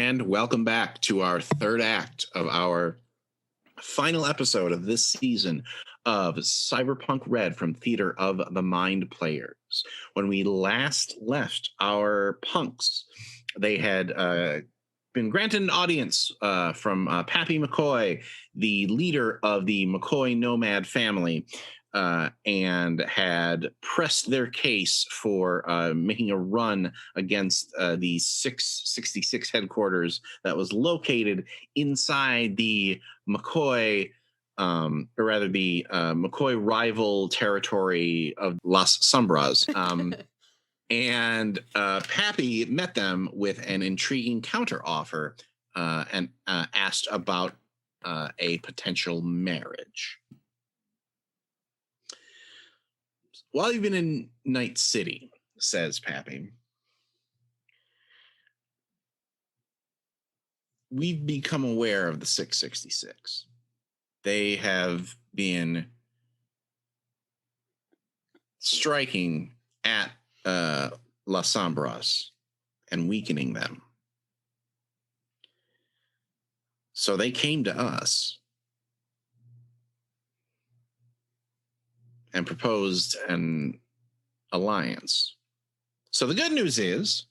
And welcome back to our third act of our final episode of this season of Cyberpunk Red from Theater of the Mind Players. When we last left our punks, they had been granted an audience from Pappy McCoy, the leader of the McCoy nomad family, and had pressed their case for making a run against the 666 headquarters that was located inside the McCoy, or rather the McCoy rival territory of Las Sombras. And Pappy met them with an intriguing counteroffer and asked about a potential marriage. While you've been in Night City, says Pappy, we've become aware of the 666. They have been striking at Las Sombras and weakening them. So they came to us and proposed an alliance. So the good news is,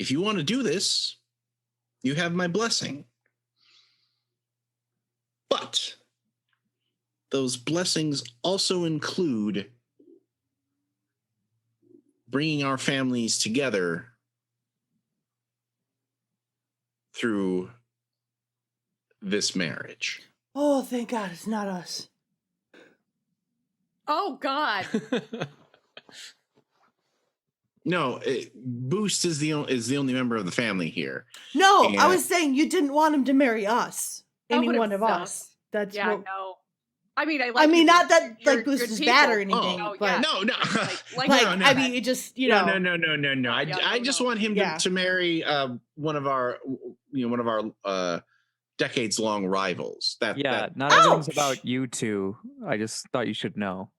if you want to do this, you have my blessing. But those blessings also include bringing our families together through this marriage. Oh, thank God it's not us. Oh, God. No, Boost is the only member of the family here. No, And I was saying you didn't want him to marry us. Any one of sucked. us. That's Yeah, what... no. I mean, I like. not that you're like Boost good is people. bad or anything. Oh, but yeah. No. Like, No. I mean, it just No. I just want him to marry one of our decades-long rivals. Not everything's about you two. I just thought you should know.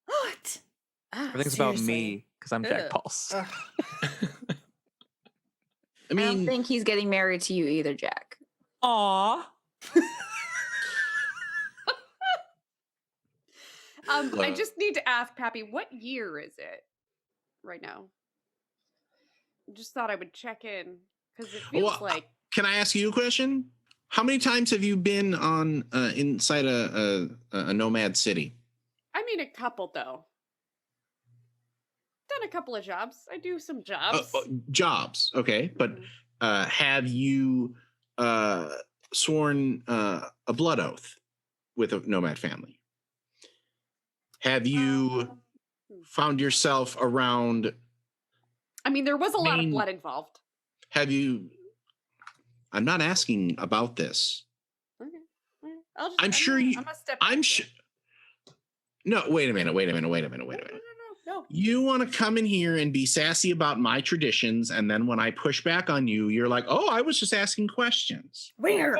What? Everything's about me because I'm Jack Pulse. I mean, I don't think he's getting married to you either, Jack. Aww. I just need to ask Pappy, what year is it right now? I just thought I would check in because it feels like. Can I ask you a question? How many times have you been on inside a nomad city? I mean, a couple though. Done a couple of jobs. I do some jobs. Jobs, okay, but have you sworn a blood oath with a nomad family? Have you found yourself around? I mean, there was a lot of blood involved. Have you? I'm not asking about this. Okay. I'm sure you. I'm sure. No, wait a minute. No. You want to come in here and be sassy about my traditions, and then when I push back on you, you're like, "Oh, I was just asking questions." Where?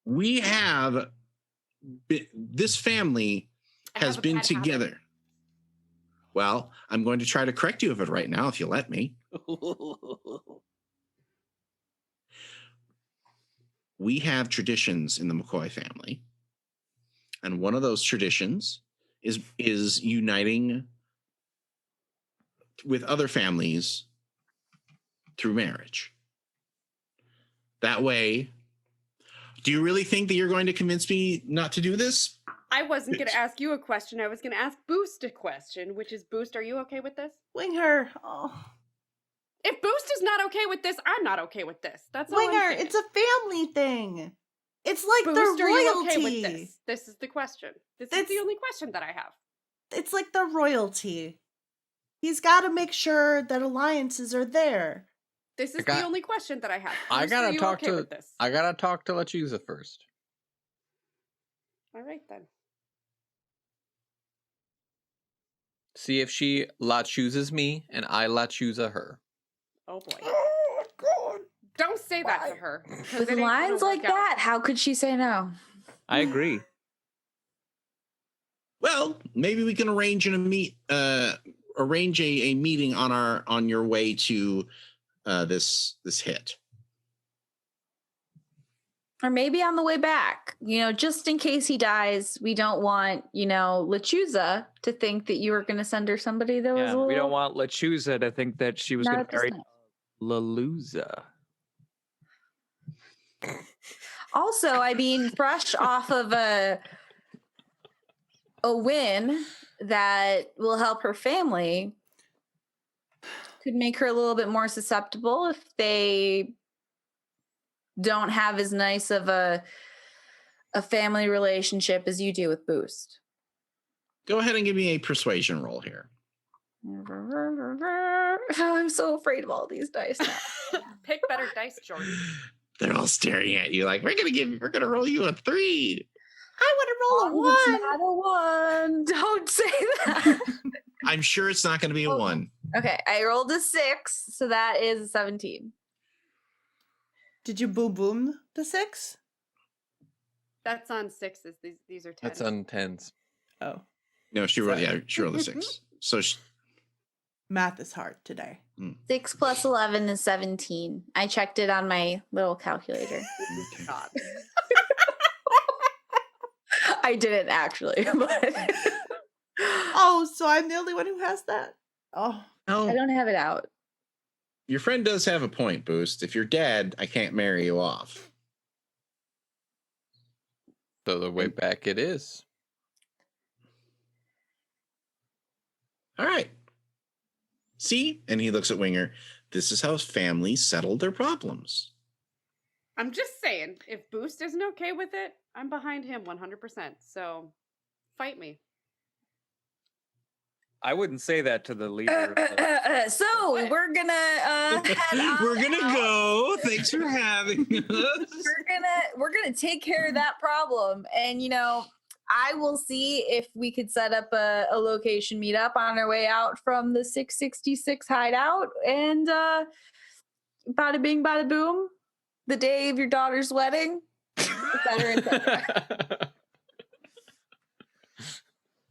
We have this family has been together. Habit. Well, I'm going to try to correct you of it right now, if you let me. We have traditions in the McCoy family, and one of those traditions is uniting with other families through marriage. That way, do you really think that you're going to convince me not to do this? I wasn't going to ask you a question. I was going to ask Boost a question, which is, Boost, are you okay with this? Winger. Oh. If Boost is not okay with this, I'm not okay with this. That's all Winger, I'm saying. it's a family thing. It's like Boost, the royalty. Are you okay with this? This is the question. This is the only question that I have. It's like the royalty. He's got to make sure that alliances are there. This is the only question that I have. Boost, I gotta talk to this? I gotta talk to Lachusa first. All right then. See if she Lachuses me and I Lachusa her. Oh boy. Oh God. Don't say that to her. With lines like that, how could she say no? I agree. Well, maybe we can arrange a meet arrange a meeting on your way to this hit. Or maybe on the way back, just in case he dies, we don't want, Lechuza to think that you were going to send her somebody that was a little... we don't want Lechuza to think that she was going to marry Laluza. Also, I mean, fresh off of a win that will help her family, could make her a little bit more susceptible if they don't have as nice of a family relationship as you do with Boost. Go ahead and give me a persuasion roll here. I'm so afraid of all these dice now. Pick better dice, Jordan. They're all staring at you like, we're gonna roll you a 3. I want to roll a 1. It's not a 1. Don't say that. I'm sure it's not gonna be a 1. Okay, I rolled a 6, so that is 17. Did you boom the 6? That's on 6s. These are 10s. That's on 10s. Oh. No, she rolled a 6. So Math is hard today. 6 plus 11 is 17. I checked it on my little calculator. Okay. God. I didn't actually, but Oh, so I'm the only one who has that? Oh. No, I don't have it out. your friend does have a point, Boost. If you're dead, I can't marry you off. So the way back it is. All right. See? And he looks at Winger. This is how families settle their problems. I'm just saying, if Boost isn't okay with it, I'm behind him 100%. So, fight me. I wouldn't say that to the leader. So we're gonna head on We're gonna out. go. Thanks for having us. We're gonna take care of that problem, and I will see if we could set up a location meetup on our way out from the 666 hideout, and bada bing, bada boom, the day of your daughter's wedding. Et cetera, et cetera.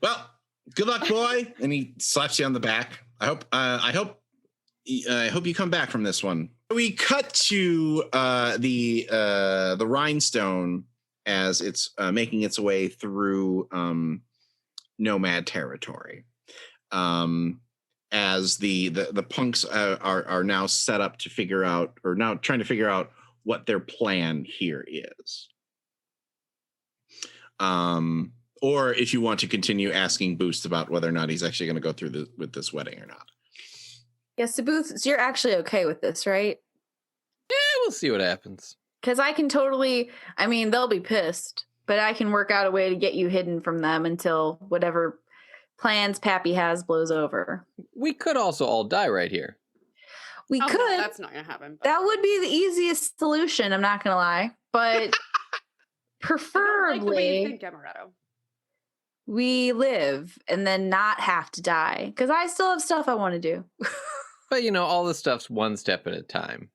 Well, good luck, boy. And he slaps you on the back. I hope you come back from this one. We cut to the rhinestone as it's making its way through nomad territory. As the punks are now set up to figure out, or now trying to figure out what their plan here is. Or if you want to continue asking Boost about whether or not he's actually going to go through with this wedding or not. Yes, so Booth, you're actually okay with this, right? Yeah, we'll see what happens. Because I can totally, they'll be pissed, but I can work out a way to get you hidden from them until whatever plans Pappy has blows over. We could also all die right here. We could. No, that's not going to happen. But... That would be the easiest solution, I'm not going to lie. But preferably, like the way you think, Amaretto. We live and then not have to die. Because I still have stuff I want to do. But, all this stuff's one step at a time.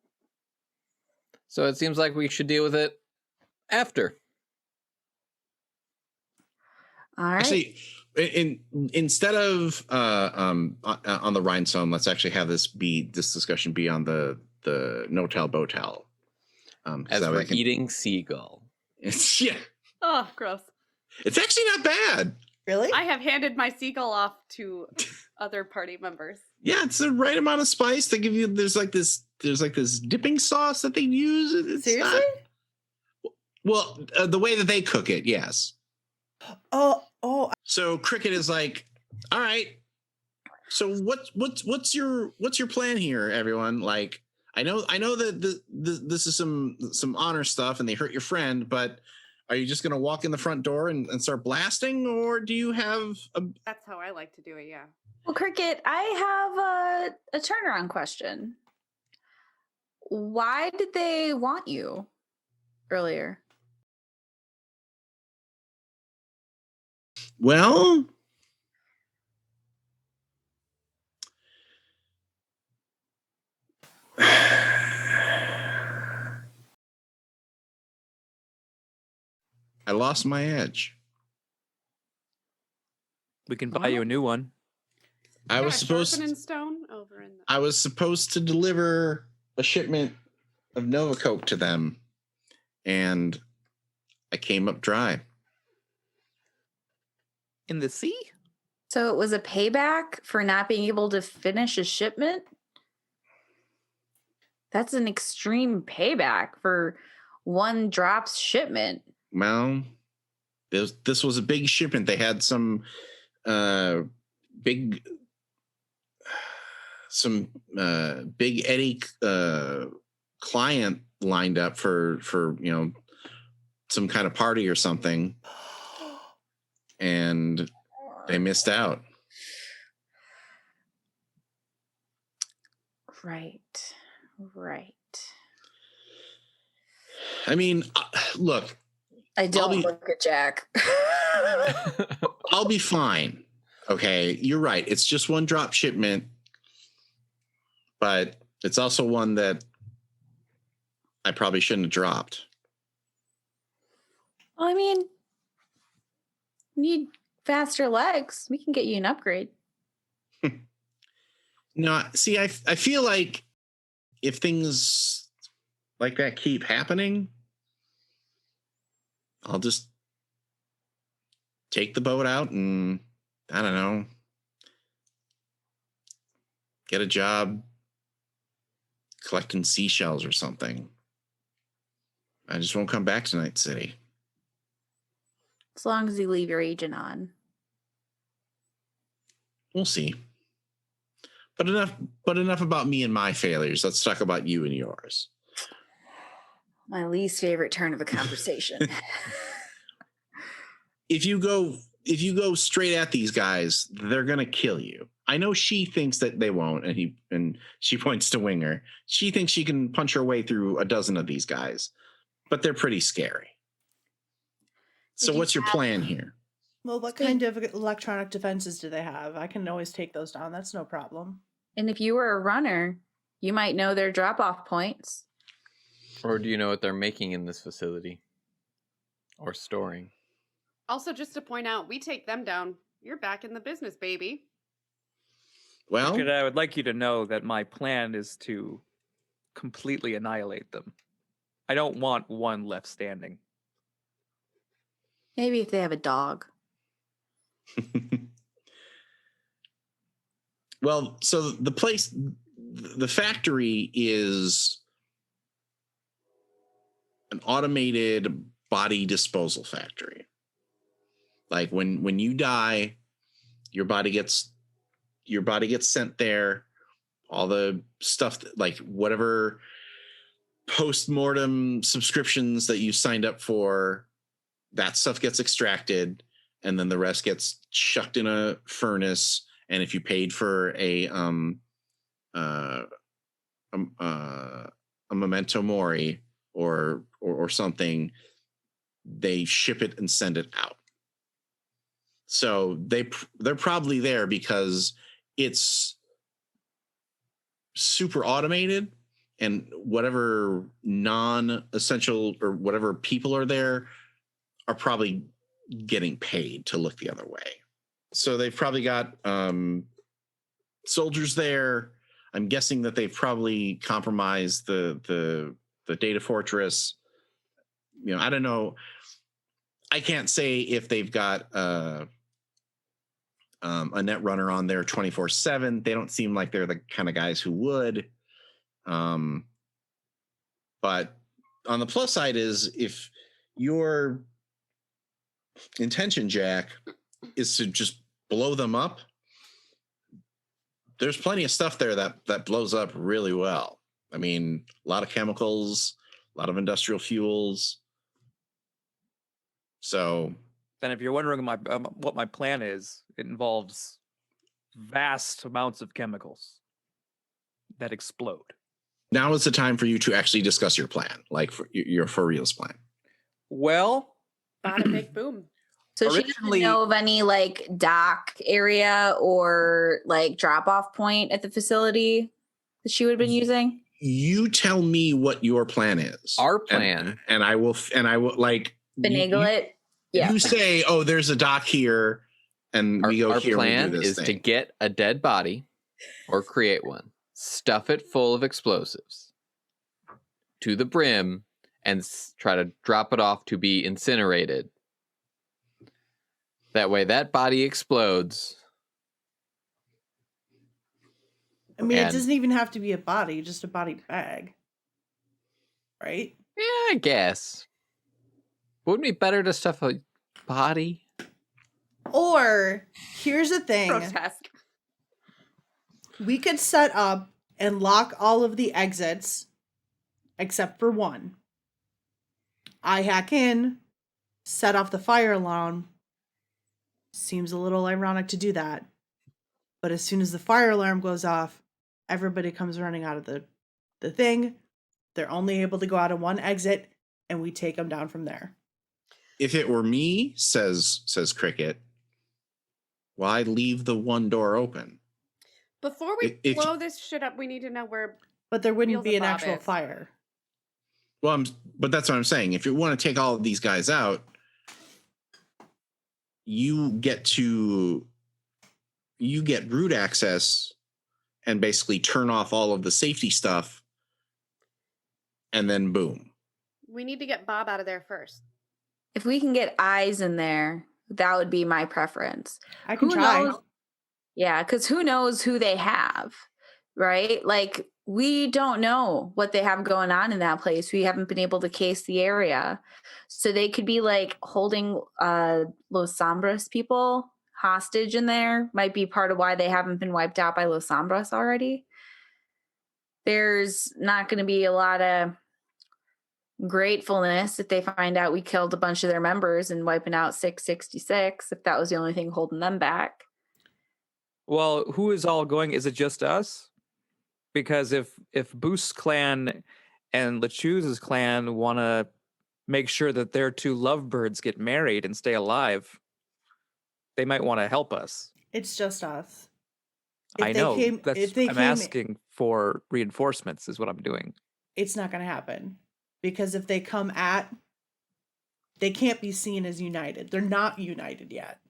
So it seems like we should deal with it after. All right. Actually, instead of on the rhinestone, let's actually have this discussion be on the no-tell botel. As we're eating seagull. Yeah. Oh, gross. It's actually not bad. Really? I have handed my seagull off to other party members. Yeah, it's the right amount of spice. They give you there's like this dipping sauce that they use. It's Seriously? Well, the way that they cook it, yes. Oh. So Cricket is like, all right. So what's your plan here, everyone? Like, I know that this is some honor stuff, and they hurt your friend, but are you just gonna walk in the front door and start blasting, or do you have a? That's how I like to do it. Yeah. Well, Cricket, I have a turnaround question. Why did they want you earlier? Well, I lost my edge. We can buy you a new one. I was supposed sharpening stone over in the... I was supposed to deliver a shipment of Nova Coke to them, and I came up dry. In the sea? So it was a payback for not being able to finish a shipment? That's an extreme payback for one drop's shipment. Well, this was a big shipment. They had some big Eddie client lined up for some kind of party or something, and they missed out. Right. I mean, look. I don't look at Jack. I'll be fine. Okay, you're right. It's just one drop shipment, but it's also one that I probably shouldn't have dropped. Well, I mean, you need faster legs. We can get you an upgrade. No, see, I feel like if things like that keep happening, I'll just take the boat out and, I don't know, get a job collecting seashells or something. I just won't come back to Night City. As long as you leave your agent on. We'll see. But enough about me and my failures. Let's talk about you and yours. My least favorite turn of the conversation. If you go straight at these guys, they're gonna kill you. I know she thinks that they won't, and she points to Winger. She thinks she can punch her way through a dozen of these guys, but they're pretty scary. So what's your plan here? Well, what kind of electronic defenses do they have? I can always take those down. That's no problem. And if you were a runner, you might know their drop-off points. Or do you know what they're making in this facility? Or storing? Also, just to point out, we take them down. You're back in the business, baby. Well, I would like you to know that my plan is to completely annihilate them. I don't want one left standing. Maybe if they have a dog. well, so the factory is an automated body disposal factory. Like when you die, your body gets sent there. All the stuff, like whatever post-mortem subscriptions that you signed up for, that stuff gets extracted, and then the rest gets chucked in a furnace. And if you paid for a memento mori or something, they ship it and send it out. So they're probably there because it's super automated, and whatever non-essential or whatever people are there are probably getting paid to look the other way. So they've probably got soldiers there. I'm guessing that they've probably compromised the data fortress. I don't know. I can't say if they've got a net runner on there 24/7. They don't seem like they're the kind of guys who would. But on the plus side is, if your intention, Jack, is to just blow them up, there's plenty of stuff there that blows up really well. I mean, a lot of chemicals, a lot of industrial fuels. So then if you're wondering what my plan is, it involves vast amounts of chemicals that explode. Now is the time for you to actually discuss your plan, like for your for reals plan. Well, Bada big boom. So she doesn't know of any like dock area or like drop off point at the facility that she would have been using? You tell me what your plan is. Our plan. And I will like finagle it. Yeah. You say, oh, there's a dock here, and we go Our here. plan and we do this is to thing. get a dead body or create one, stuff it full of explosives to the brim, and try to drop it off to be incinerated. That way, that body explodes. I mean, And- it doesn't even have to be a body, just a body bag. Right? Yeah, I guess. Wouldn't it be better to stuff a body? Or here's the thing. Grotesque. We could set up and lock all of the exits except for one. I hack in, set off the fire alarm. Seems a little ironic to do that. But as soon as the fire alarm goes off, everybody comes running out of the thing. They're only able to go out of one exit, and we take them down from there. If it were me, says Cricket, why leave the one door open? Before we If- blow this shit up, we need to know where. But there wouldn't Wheels be and an Bob actual is. fire. Well, but that's what I'm saying. If you want to take all of these guys out, you get root access and basically turn off all of the safety stuff, and then boom. We need to get Bob out of there first. If we can get eyes in there, that would be my preference. I can Who try. knows? Yeah, because who knows who they have, right? Like, we don't know what they have going on in that place. We haven't been able to case the area. So they could be like holding Los Sombras people hostage in there. Might be part of why they haven't been wiped out by Los Sombras already. There's not going to be a lot of gratefulness if they find out we killed a bunch of their members and wiping out 666, if that was the only thing holding them back. Well, who is all going? Is it just us? Because if Boost's clan and LeChuse's clan want to make sure that their two lovebirds get married and stay alive, they might want to help us. It's just us. I know. I'm came, asking for reinforcements is what I'm doing. it's not going to happen. Because if they come they can't be seen as united. They're not united yet.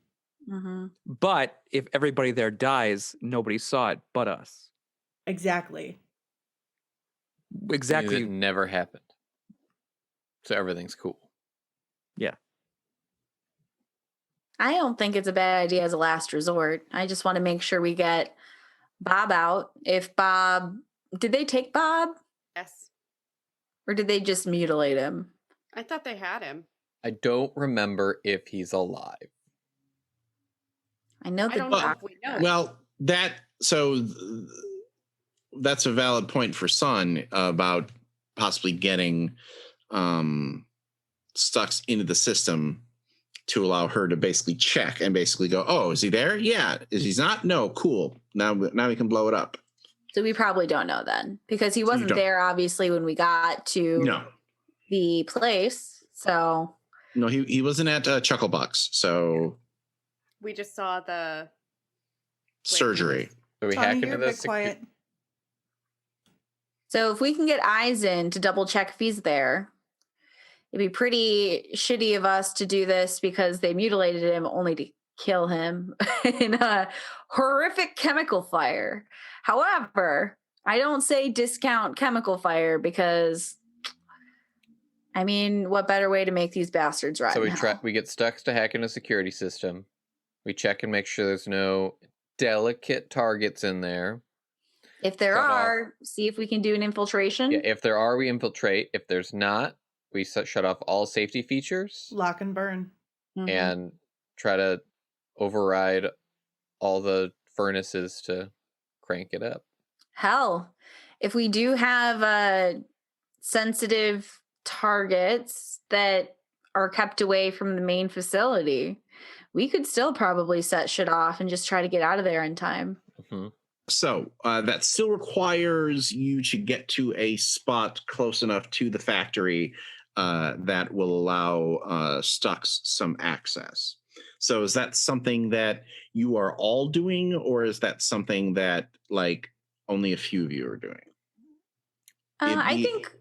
Mm-hmm. But if everybody there dies, nobody saw it but us. Exactly. Exactly. It never happened. So everything's cool. I don't think it's a bad idea as a last resort. I just want to make sure we get Bob out. If Bob, did they take Bob Yes. or did they just mutilate him? I thought they had him. I don't remember if he's alive. I know I the don't know doc- if we know. Well, that's a valid point for Sun about possibly getting Stux into the system to allow her to basically check and basically go, oh, is he there? Yeah. Is he not? No. Cool. Now we can blow it up. So we probably don't know then because he wasn't don't. there obviously when we got to No. the place. So No, he wasn't at Chucklebucks. So We just saw the surgery. So we Tony, hack you're into a the bit quiet. So if we can get eyes in to double check if he's there, it'd be pretty shitty of us to do this because they mutilated him only to kill him in a horrific chemical fire. However, I don't say discount chemical fire because, I mean, what better way to make these bastards rot? So in hell? we get Stux to hack into a security system. We check and make sure there's no delicate targets in there. If there Shut off. are, see if we can do an infiltration. Yeah, if there are, we infiltrate. If there's not, we shut off all safety features Lock and burn. Mhm. and try to override all the furnaces to crank it up. Hell, if we do have sensitive targets that are kept away from the main facility, we could still probably set shit off and just try to get out of there in time. Mm-hmm. So that still requires you to get to a spot close enough to the factory that will allow Stux some access. So is that something that you are all doing, or is that something that like only a few of you are doing? I think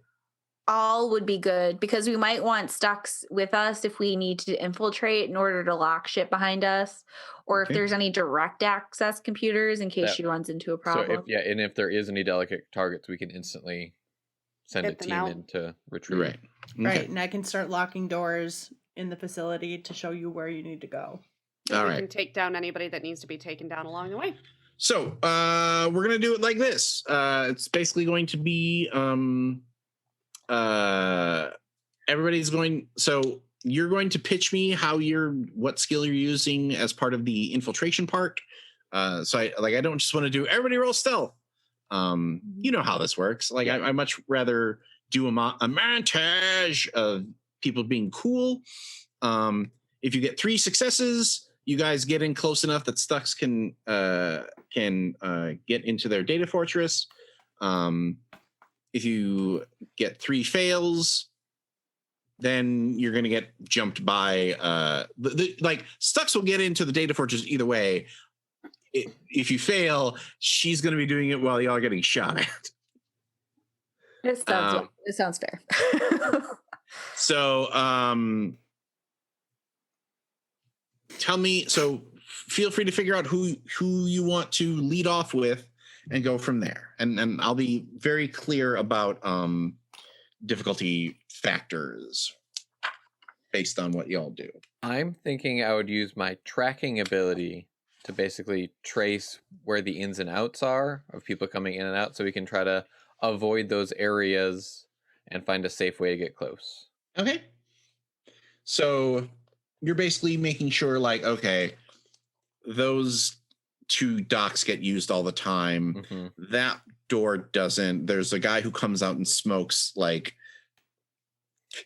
all would be good because we might want Stux with us if we need to infiltrate in order to lock shit behind us, or if Okay. there's any direct access computers in case she runs into a problem. So if there is any delicate targets, we can instantly send Hit a them team out. in to retrieve. Right. Right, and I can start locking doors in the facility to show you where you need to go. And All we right. can take down anybody that needs to be taken down along the way. So we're gonna do it like this. It's basically going to be everybody's going. So you're going to pitch me what skill you're using as part of the infiltration part. So I don't just want to do everybody roll stealth. You know how this works. Like I much rather do a montage of people being cool. If you get 3 successes, you guys get in close enough that Stux can get into their data fortress. If you get 3 fails, then you're going to get jumped by like Stux will get into the data fortress either way. If you fail, she's going to be doing it while y'all are getting shot at. It sounds fair. So tell me, so feel free to figure out who you want to lead off with and go from there. And I'll be very clear about difficulty factors based on what y'all do. I'm thinking I would use my tracking ability to basically trace where the ins and outs are of people coming in and out, so we can try to avoid those areas and find a safe way to get close. Okay. So you're basically making sure, like, okay, those 2 docks get used all the time. Mm-hmm. That door doesn't. There's a guy who comes out and smokes, like,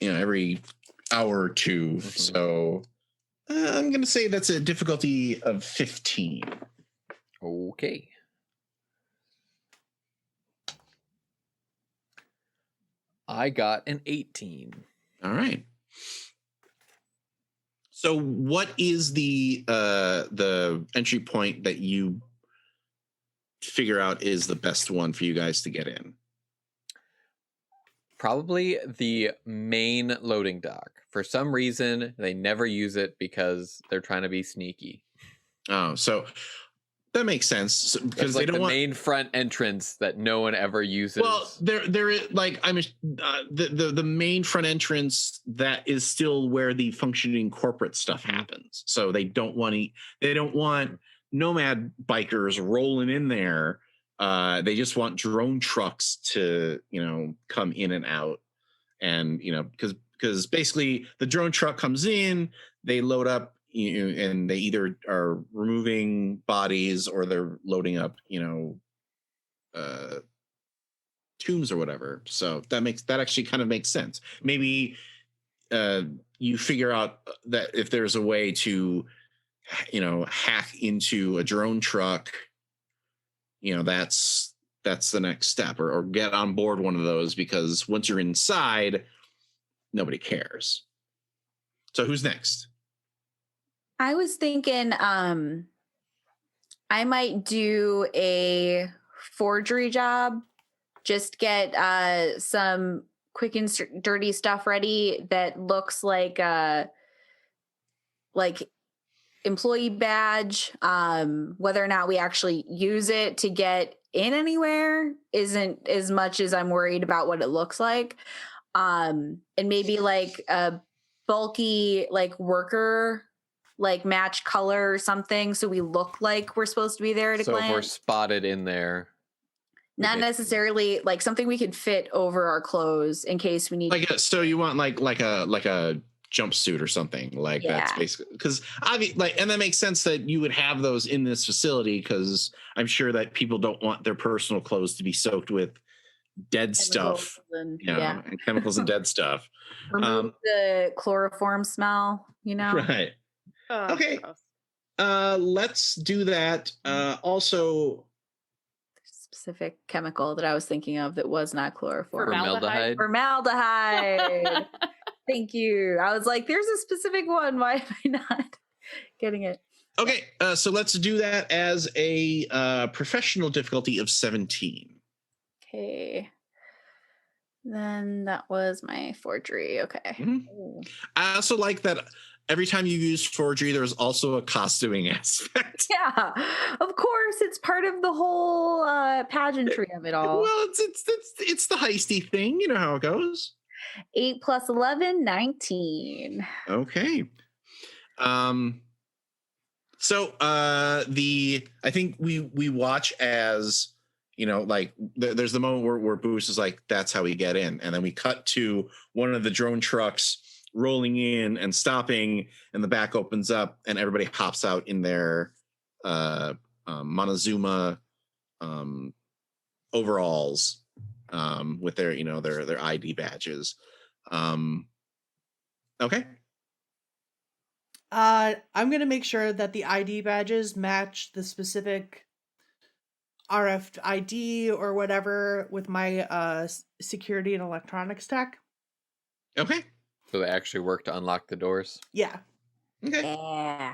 every hour or 2. Mm-hmm. So I'm going to say that's a difficulty of 15. Okay. I got an 18. All right. So what is the entry point that you figure out is the best one for you guys to get in? Probably the main loading dock. For some reason, they never use it because they're trying to be sneaky. Oh, so that makes sense because like they don't want main front entrance that no one ever uses. Well, there is like the main front entrance that is still where the functioning corporate stuff happens. So they don't want nomad bikers rolling in there. They just want drone trucks to come in and out, and because basically the drone truck comes in, they load up, and they either are removing bodies or they're loading up, tombs or whatever. So that actually kind of makes sense. Maybe you figure out that if there's a way to, hack into a drone truck, that's the next step, or get on board one of those, because once you're inside, nobody cares. So who's next? I was thinking I might do a forgery job. Just get some quick and dirty stuff ready that looks like employee badge. Whether or not we actually use it to get in anywhere isn't as much as I'm worried about what it looks like. And maybe like a bulky worker match color or something, so we look like we're supposed to be there at a glance. So if we're spotted in there, not necessarily something we could fit over our clothes in case we need. So you want like a jumpsuit or something that's basically, because and that makes sense that you would have those in this facility, because I'm sure that people don't want their personal clothes to be soaked with dead stuff, and chemicals and dead stuff. Remove the chloroform smell, Right. Okay. Let's do that. Also, specific chemical that I was thinking of that was not chloroform. Formaldehyde. Thank you. I was like, there's a specific one. Why am I not getting it? Okay, so let's do that as a professional difficulty of 17. Okay. Then that was my forgery. Okay. Mhm. Ooh. I also like that every time you use forgery, there's also a costuming aspect. Yeah, of course, it's part of the whole pageantry of it all. Well, it's the heisty thing. You know how it goes. 8 plus 11, 19. Okay. So I think we watch as like there's the moment where Boost is like, that's how we get in, and then we cut to one of the drone trucks rolling in and stopping, and the back opens up and everybody hops out in their Montezuma overalls with their their ID badges. Okay. I'm gonna make sure that the ID badges match the specific RFID or whatever with my security and electronics tech. Okay. So they actually work to unlock the doors. Yeah. Okay. Yeah.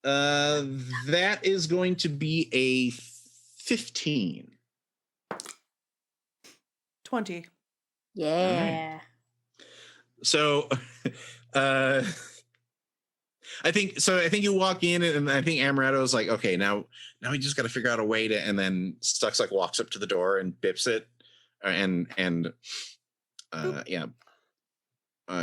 That is going to be a 15. 20. Yeah. So I think you walk in and I think Amaretto's like, okay, now we just got to figure out a way to, and then Stux like walks up to the door and bips it,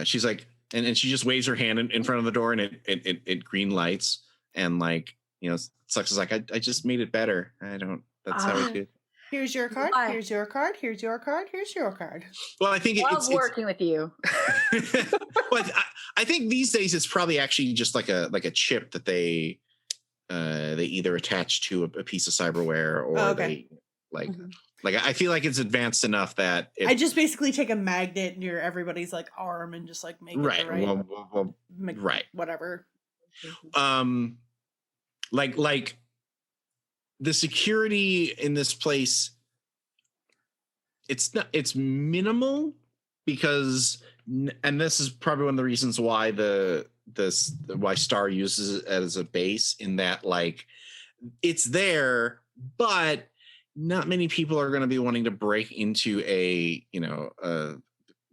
she's like, and she just waves her hand in front of the door, and it green lights, and like Stux is like, I just made it better. That's how we do. Here's your card. Why? Here's your card. Here's your card. Here's your card. Well, I think Love working with you. Well, I think these days it's probably actually just like a chip that they either attach to a piece of cyberware or they like I feel like it's advanced enough that I just basically take a magnet near everybody's like arm and just like make it right. the right, Well, right. Whatever. Like the security in this place, it's minimal because, and this is probably one of the reasons why why Star uses it as a base, in that like it's there, but not many people are going to be wanting to break into a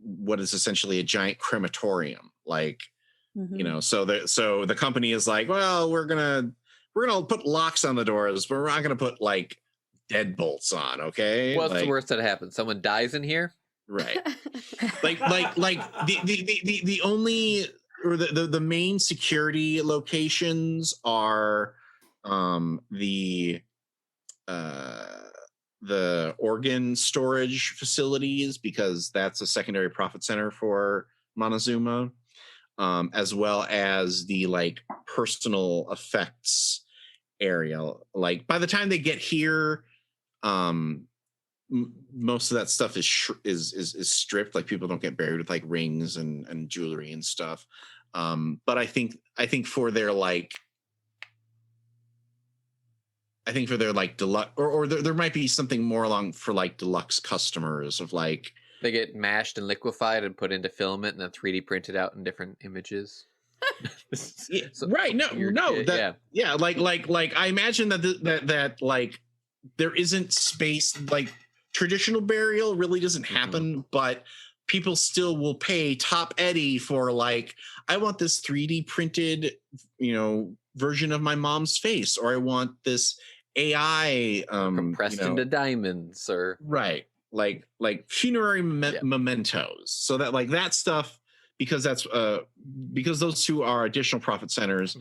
what is essentially a giant crematorium, like so the company is like, well, we're gonna put locks on the doors, but we're not gonna put like deadbolts on. Okay, What's the worst that happens? Someone dies in here, right? like the only or the main security locations are the organ storage facilities, because that's a secondary profit center for Montezuma, as well as the like personal effects area. Like by the time they get here, most of that stuff is stripped. Like people don't get buried with like rings and jewelry and stuff. But I think for their like. I think for their like deluxe, or there might be something more along for like deluxe customers of like they get mashed and liquefied and put into filament and then 3D printed out in different images. Right? No, like I imagine that like there isn't space. Like traditional burial really doesn't happen, but people still will pay top Eddie for like, I want this 3D printed, version of my mom's face, or I want this AI compressed into diamonds, or right, like funerary mementos, so that like that stuff, because those two are additional profit centers.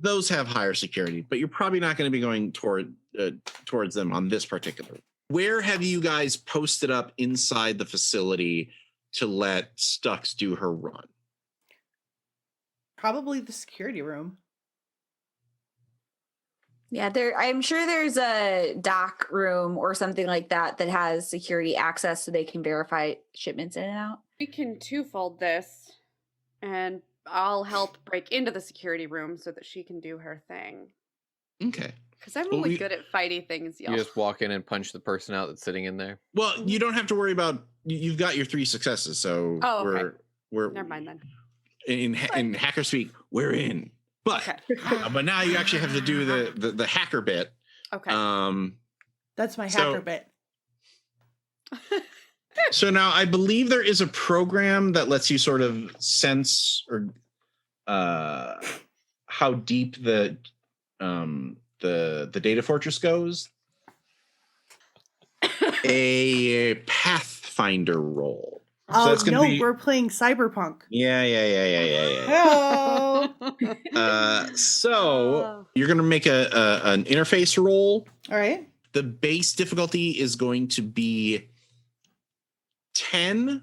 Those have higher security, but you're probably not going to be going towards them on this particular. Where have you guys posted up inside the facility to let Stux do her run? Probably the security room. Yeah, I'm sure there's a dock room or something like that that has security access so they can verify shipments in and out. We can twofold this, and I'll help break into the security room so that she can do her thing. Okay. Because I'm really good at fighty things, y'all. You just walk in and punch the person out that's sitting in there. Well, you don't have to worry about. You've got your 3 successes, so we're never mind then. In hacker speak, we're in. But but now you actually have to do the hacker bit. Okay. That's my hacker bit. So now I believe there is a program that lets you sort of sense or how deep the data fortress goes. A Pathfinder roll. So that's gonna be we're playing Cyberpunk. yeah. Hello. So you're gonna make an interface roll. All right. The base difficulty is going to be 10.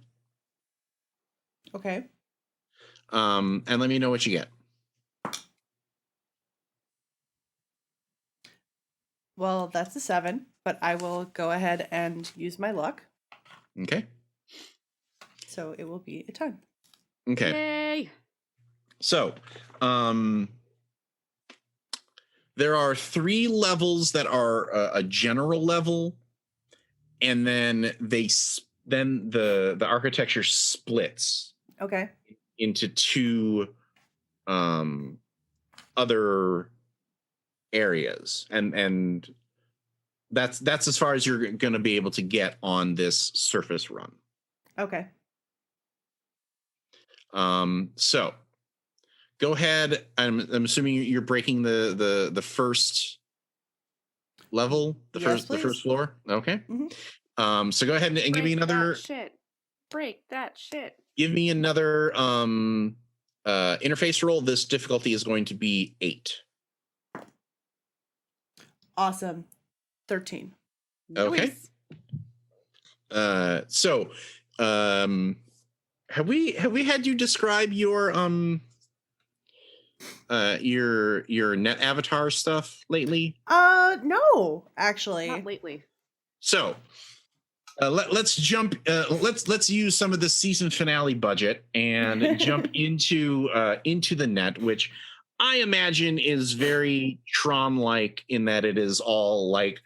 Okay. And let me know what you get. Well, that's a 7, but I will go ahead and use my luck. Okay. So it will be a 10. Okay. Yay. So, there are 3 levels that are a general level, and then the architecture splits Okay. into 2 other areas, and that's as far as you're going to be able to get on this surface run. Okay. So go ahead. I'm assuming you're breaking the first level, the Yes, first floor. Okay. Mhm. So go ahead and give me another shit. Break that shit. give me another interface roll. This difficulty is going to be 8. Awesome. 13. Okay. Nice. So have we had you describe your net avatar stuff lately? No, actually. Not lately. So let's jump. Let's use some of the season finale budget and jump into the net, which I imagine is very Tron-like in that it is all like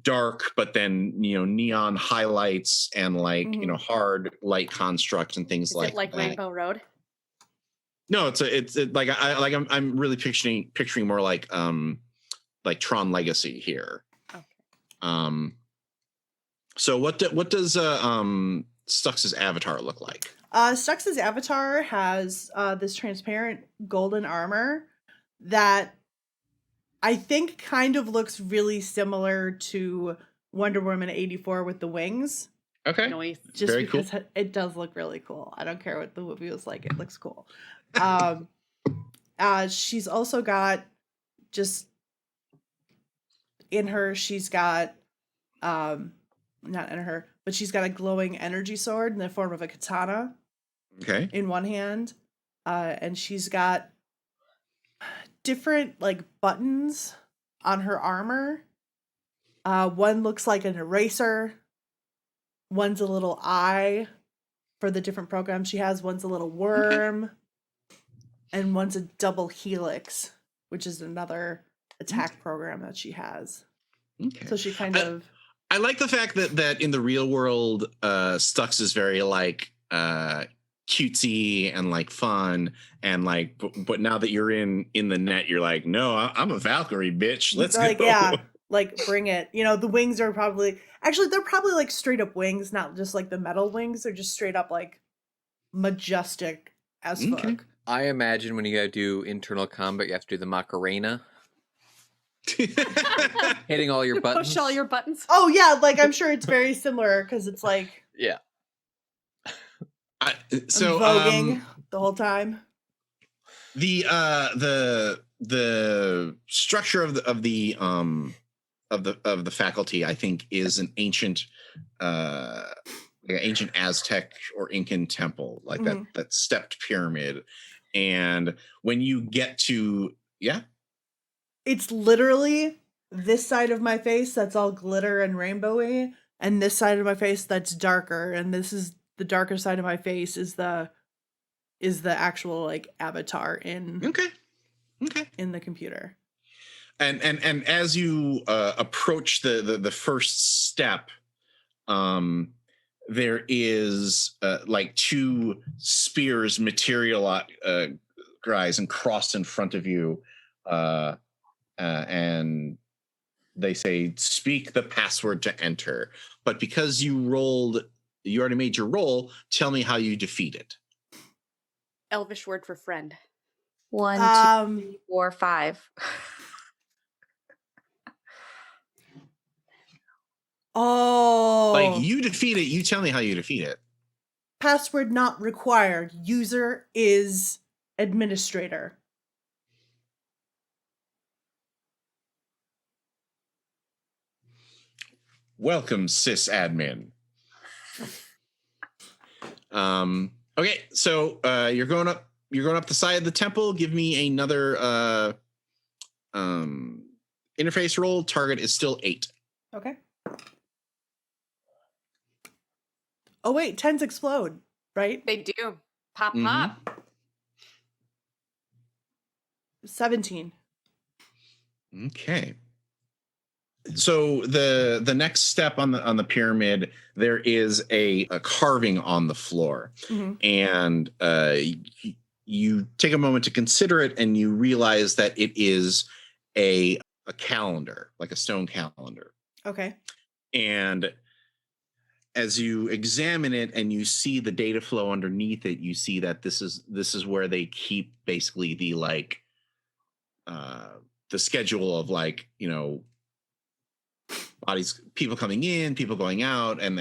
dark, but then neon highlights and like hard light constructs and things Is like it like that. Rainbow Road? No, it's like I'm really picturing more like Tron Legacy here. Okay. So what does Stux's avatar look like? Stux's avatar has this transparent golden armor that I think kind of looks really similar to Wonder Woman 84 with the wings. Okay. Noise. Just Very because cool. it does look really cool. I don't care what the movie was like, it looks cool. She's also got just in her, she's got not in her, but she's got a glowing energy sword in the form of a katana. Okay. In one hand. And she's got different like buttons on her armor. One looks like an eraser. One's a little eye for the different programs she has. One's a little worm. And one's a double helix, which is another attack program that she has. Okay. So she kind of I like the fact that in the real world, Stux is very like cutesy and like fun and like, but now that you're in the net, you're like, no, I'm a Valkyrie, bitch. Let's like, go. yeah, like bring it. The wings are they're probably like straight up wings, not just like the metal wings. They're just straight up like majestic as fuck. I imagine when you gotta do internal combat, you have to do the Macarena. Hitting all your buttons. Push all your buttons. Oh yeah, like I'm sure it's very similar because it's like Yeah. I'm voguing the whole time. The structure of the faculty, I think, is an ancient Aztec or Incan temple, like that stepped pyramid. And when you get to it's literally this side of my face that's all glitter and rainbowy, and this side of my face that's darker, and this is the darker side of my face is the actual like avatar in in the computer. And as you approach the first step, there is like 2 spears materialize and cross in front of you, and they say, "Speak the password to enter." But because you rolled You already made your roll. Tell me how you defeat it. Elvish word for friend. 1, 2, Um, 3, 4, 5. oh, Like, you defeat it. You tell me how you defeat it. password not required. User is administrator. Welcome, sysadmin. Okay, so you're going up the side of the temple. Give me another interface roll. Target is still 8. Okay. Oh wait, 10s explode, right? They do. Pop, Mhm. pop. 17. Okay. So the next step on the pyramid, there is a carving on the floor, Mhm. and you take a moment to consider it, and you realize that it is a calendar, like a stone calendar. Okay. And as you examine it and you see the data flow underneath it, you see that this is where they keep basically the the schedule of, like, you know, bodies, people coming in, people going out, and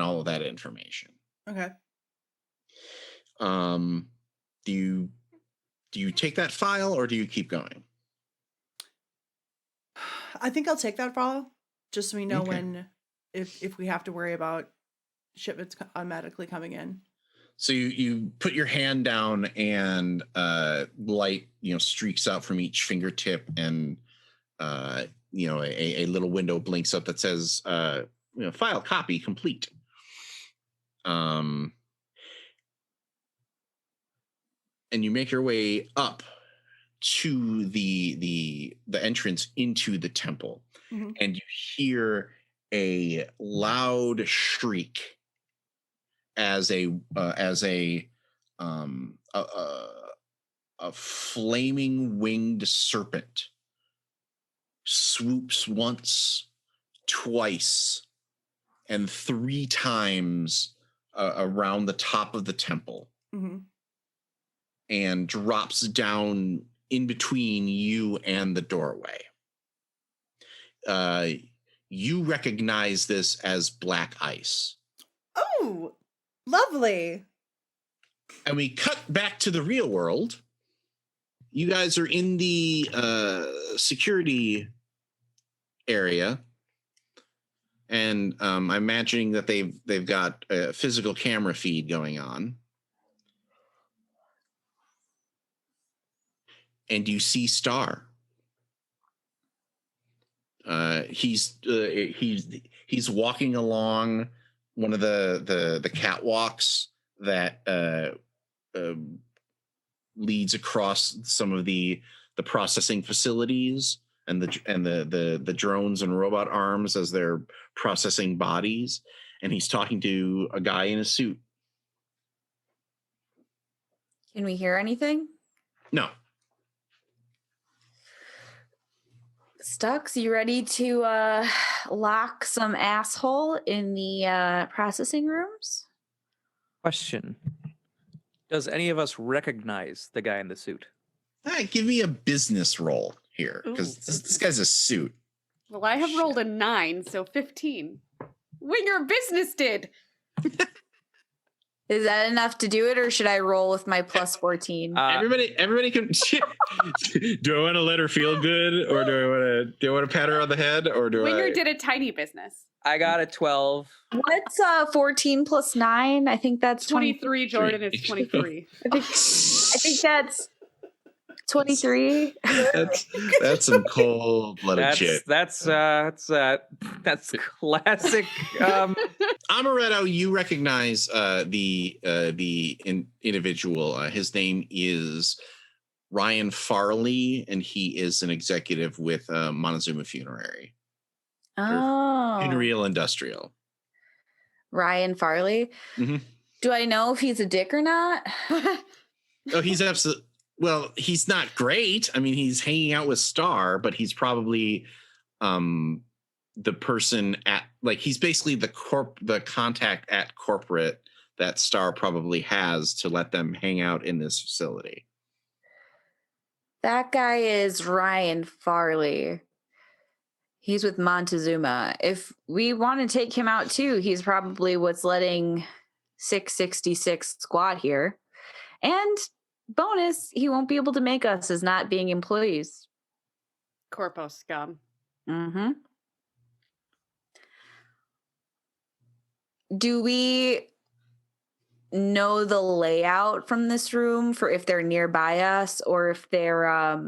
all of that information. Okay. Do you take that file, or do you keep going? I think I'll take that file just so we know Okay. when if we have to worry about shipments automatically coming in. So you put your hand down, and light, you know, streaks out from each fingertip, and you know, a little window blinks up that says, you know, file copy complete. And you make your way up to the entrance into the temple, Mhm. and you hear a loud shriek as a flaming winged serpent swoops once, twice, and 3 times around the top of the temple, Mhm. and drops down in between you and the doorway. You recognize this as black ice. Oh, lovely. And we cut back to the real world. You guys are in the security area, and I'm imagining that they've got a physical camera feed going on. And you see Star. He's walking along one of the catwalks that leads across some of the processing facilities, and the drones and robot arms as they're processing bodies, and he's talking to a guy in a suit. Can we hear anything? No. Stux, you ready to lock some asshole in the processing rooms? Question. Does any of us recognize the guy in the suit? All right, give me a business roll here, because this guy's a suit. Well, I have rolled a 9, so 15. Winger business did. Is that enough to do it, or should I roll with my plus 14? Everybody can. Do I want to let her feel good, or do I want to pat her on the head, or do Winger I? did a tiny business. I got a 12. What's 14 plus 9? I think that's 23, Jordan. It's 23. I think that's 23. That's some cold-blooded shit. That's classic. Amaretto, you recognize the individual. His name is Ryan Farley, and he is an executive with Montezuma Funerary. Oh. Funereal Industrial. Ryan Farley. Mm-hmm. Do I know if he's a dick or not? Oh, he's absolutely. Well, he's not great. I mean, he's hanging out with Star, but he's probably the person at he's basically the contact at corporate that Star probably has to let them hang out in this facility. That guy is Ryan Farley. He's with Montezuma. If we want to take him out too, he's probably what's letting 666 squat here. And bonus, he won't be able to make us as not being employees. Corpo scum. Mm-hmm. Do we know the layout from this room for if they're nearby us or if they're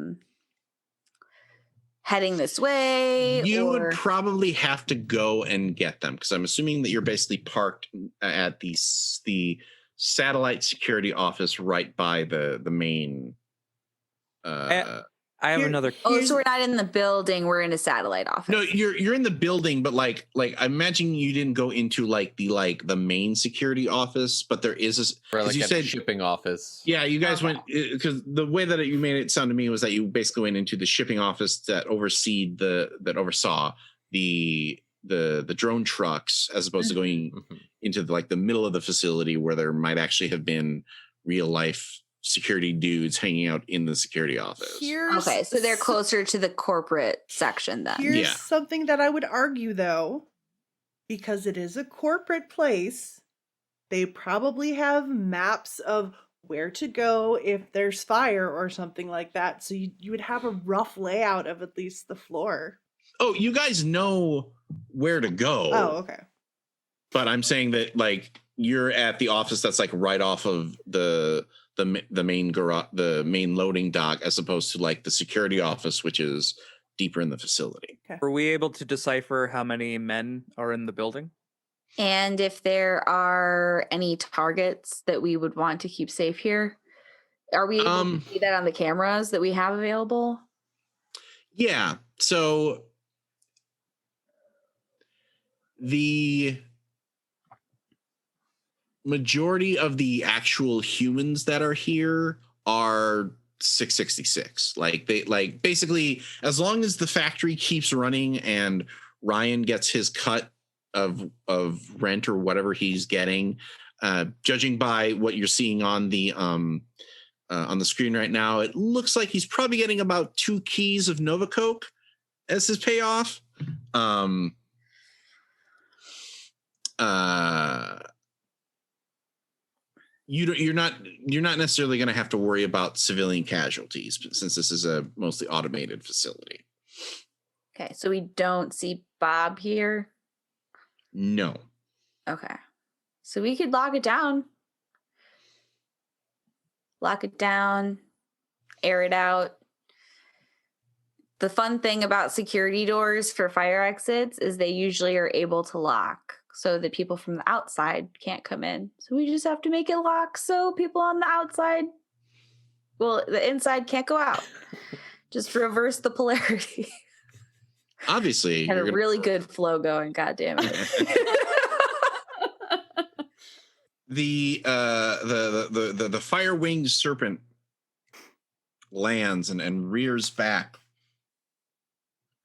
heading this way? You would probably have to go and get them, because I'm assuming that you're basically parked at the satellite security office right by the main. I have another. So we're not in the building; we're in a satellite office. No, you're in the building, but like I imagine you didn't go into the main security office, but there is you said shipping office. Yeah, you guys went, because the way that you made it sound to me was that you basically went into the shipping office that oversaw the drone trucks, as opposed to going into the middle of the facility where there might actually have been real life security dudes hanging out in the security office. Okay, so they're closer to the corporate section then. Here's something that I would argue, though, because it is a corporate place, they probably have maps of where to go if there's fire or something like that. So you would have a rough layout of at least the floor. Oh, you guys know where to go. Oh, okay. But I'm saying that you're at the office that's right off of the main garage, the main loading dock, as opposed to the security office, which is deeper in the facility. Okay. Were we able to decipher how many men are in the building? And if there are any targets that we would want to keep safe here? Are we able to see that on the cameras that we have available? Yeah. So the majority of the actual humans that are here are 666. Basically, as long as the factory keeps running and Ryan gets his cut of rent or whatever he's getting, judging by what you're seeing on the screen right now, it looks like he's probably getting about 2 keys of Nova Coke as his payoff. You're not necessarily going to have to worry about civilian casualties, since this is a mostly automated facility. Okay, so we don't see Bob here? No. Okay. So we could lock it down. Lock it down, air it out. The fun thing about security doors for fire exits is they usually are able to lock so that people from the outside can't come in. So we just have to make it lock so people on the outside, the inside can't go out. Just reverse the polarity. Obviously. Had a really good flow going, God damn it. The fire-winged serpent lands and rears back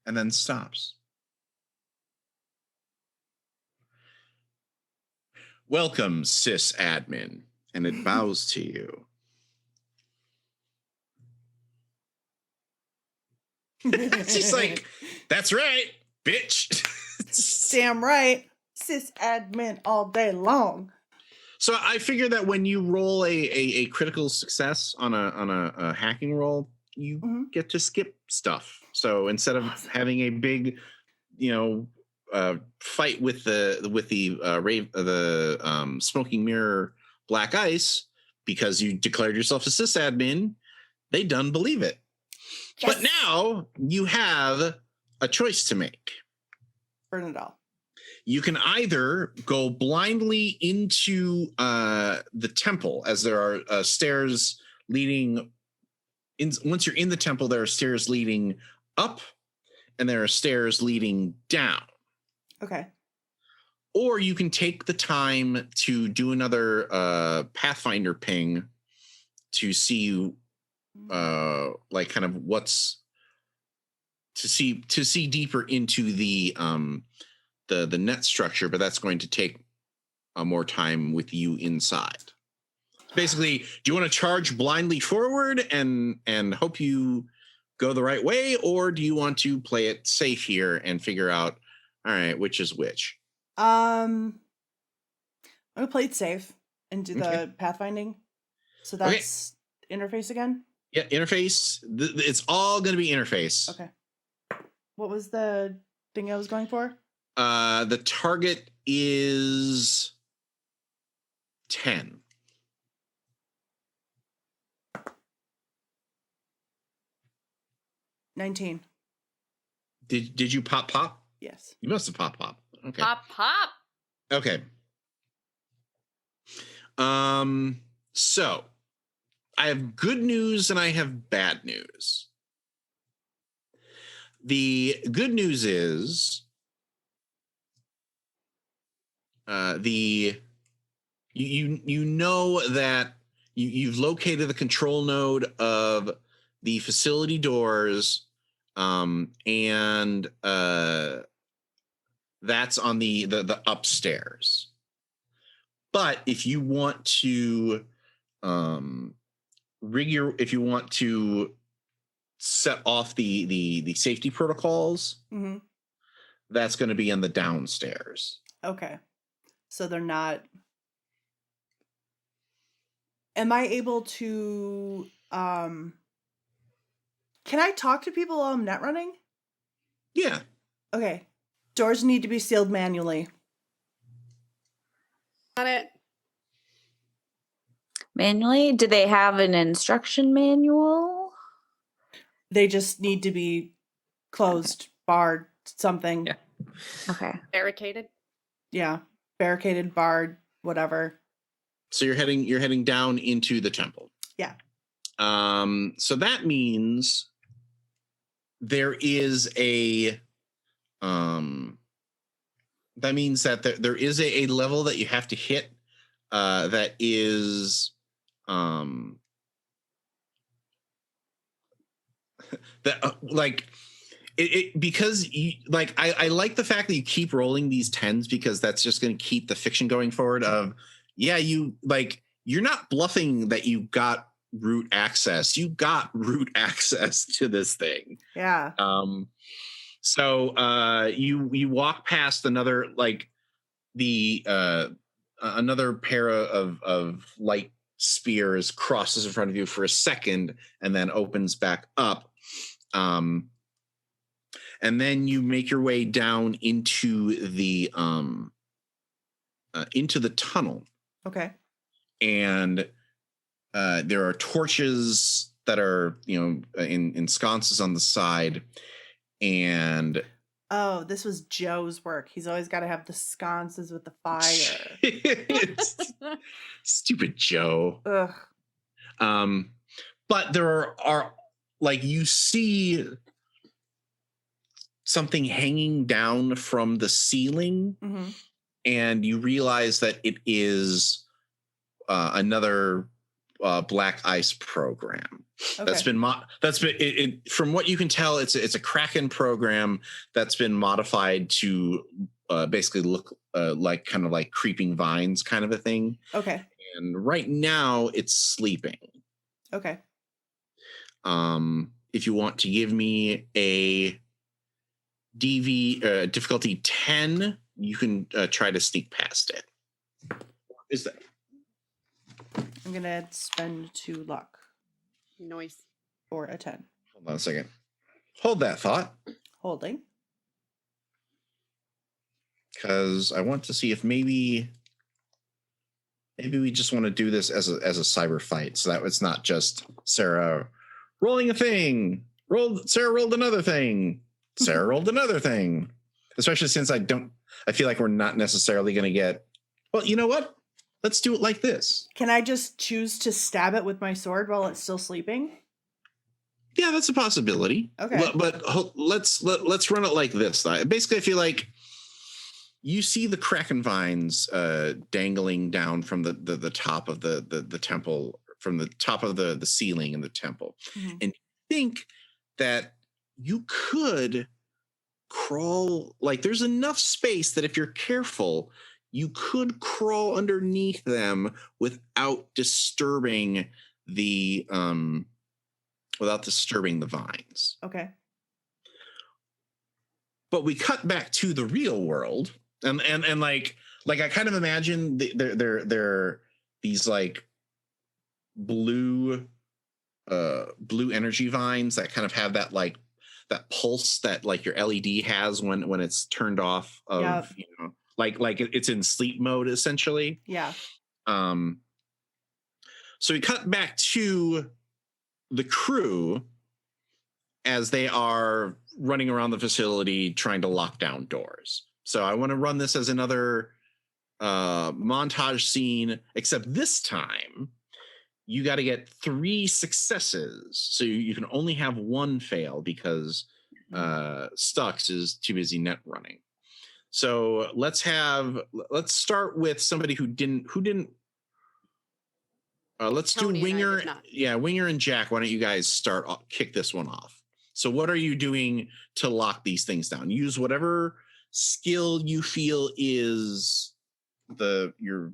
and then stops. Welcome, sysadmin, and it bows to you. She's like, that's right, bitch. Damn right. Sysadmin all day long. So I figure that when you roll a critical success on a hacking roll, you get to skip stuff. So instead of having a big, fight with the smoking mirror black ice because you declared yourself a sysadmin, they done believe it. Yes. But now you have a choice to make. Burn it all. You can either go blindly into the temple, as there are stairs leading in. Once you're in the temple, there are stairs leading up and there are stairs leading down. Okay. Or you can take the time to do another Pathfinder ping to see kind of what's to see deeper into the net structure, but that's going to take more time with you inside. Basically, do you want to charge blindly forward and hope you go the right way, or do you want to play it safe here and figure out, all right, which is which? I'm gonna play it safe and do Okay. the pathfinding. So that's interface again? Yeah, interface. It's all going to be interface. Okay. What was the thing I was going for? The target is 10. $19. Did you pop? Yes. You must have pop. Okay. Pop. Okay. So I have good news and I have bad news. The good news is you know that you've located the control node of the facility doors, and that's on the upstairs. But if you want to if you want to set off the safety protocols, Mm-hmm. that's going to be in the downstairs. Okay. So they're not. Am I able to can I talk to people while I'm net running? Yeah. Okay. Doors need to be sealed manually. On it. Manually? Do they have an instruction manual? They just need to be closed, barred, something. Yeah. Okay. Barricaded. Yeah. Barricaded, barred, whatever. So you're heading down into the temple. Yeah. So that means there is a that means that there is a level that you have to hit that is that like it because you like I like the fact that you keep rolling these 10s, because that's just going to keep the fiction going forward of you're not bluffing that you got root access. You got root access to this thing. Yeah. So you walk past another another pair of light spears crosses in front of you for a second and then opens back up. And then you make your way down into the tunnel. Okay. And there are torches that are, in sconces on the side. And oh, this was Joe's work. He's always got to have the sconces with the fire. Stupid Joe. Ugh. But there are you see something hanging down from the ceiling, Mm-hmm. and you realize that it is another black ice program. Okay. That's been from what you can tell, it's a Kraken program that's been modified to basically look like kind of like creeping vines kind of a thing. Okay. And right now it's sleeping. Okay. If you want to give me a difficulty 10, you can try to sneak past it. What is that? I'm gonna spend 2 luck Noise. for a 10. Hold on a second. Hold that thought, Holding. because I want to see if maybe we just want to do this as a cyber fight, so that it's not just Sarah rolling a thing. Sarah rolled another thing. Sarah rolled another thing. Especially since I feel like we're not necessarily going to get. Well, you know what? Let's do it like this. Can I just choose to stab it with my sword while it's still sleeping? Yeah, that's a possibility. Okay. But let's run it like this. Basically, I feel like you see the Kraken vines dangling down from the top of the temple, from the top of the ceiling in the temple, Mhm. and think that you could crawl, like there's enough space that if you're careful, you could crawl underneath them without disturbing the vines. Okay. But we cut back to the real world, and like I kind of imagine they're these like blue energy vines that kind of have that like that pulse that like your LED has when it's turned off of, Yep. you know, like it's in sleep mode essentially. Yeah. So we cut back to the crew as they are running around the facility trying to lock down doors. So I want to run this as another montage scene, except this time you got to get 3 successes. So you can only have 1 fail because Stux is too busy net running. So let's start with somebody who didn't let's Tony do and I Winger. did not. Yeah, Winger and Jack, why don't you guys kick this one off? So what are you doing to lock these things down? Use whatever skill you feel is your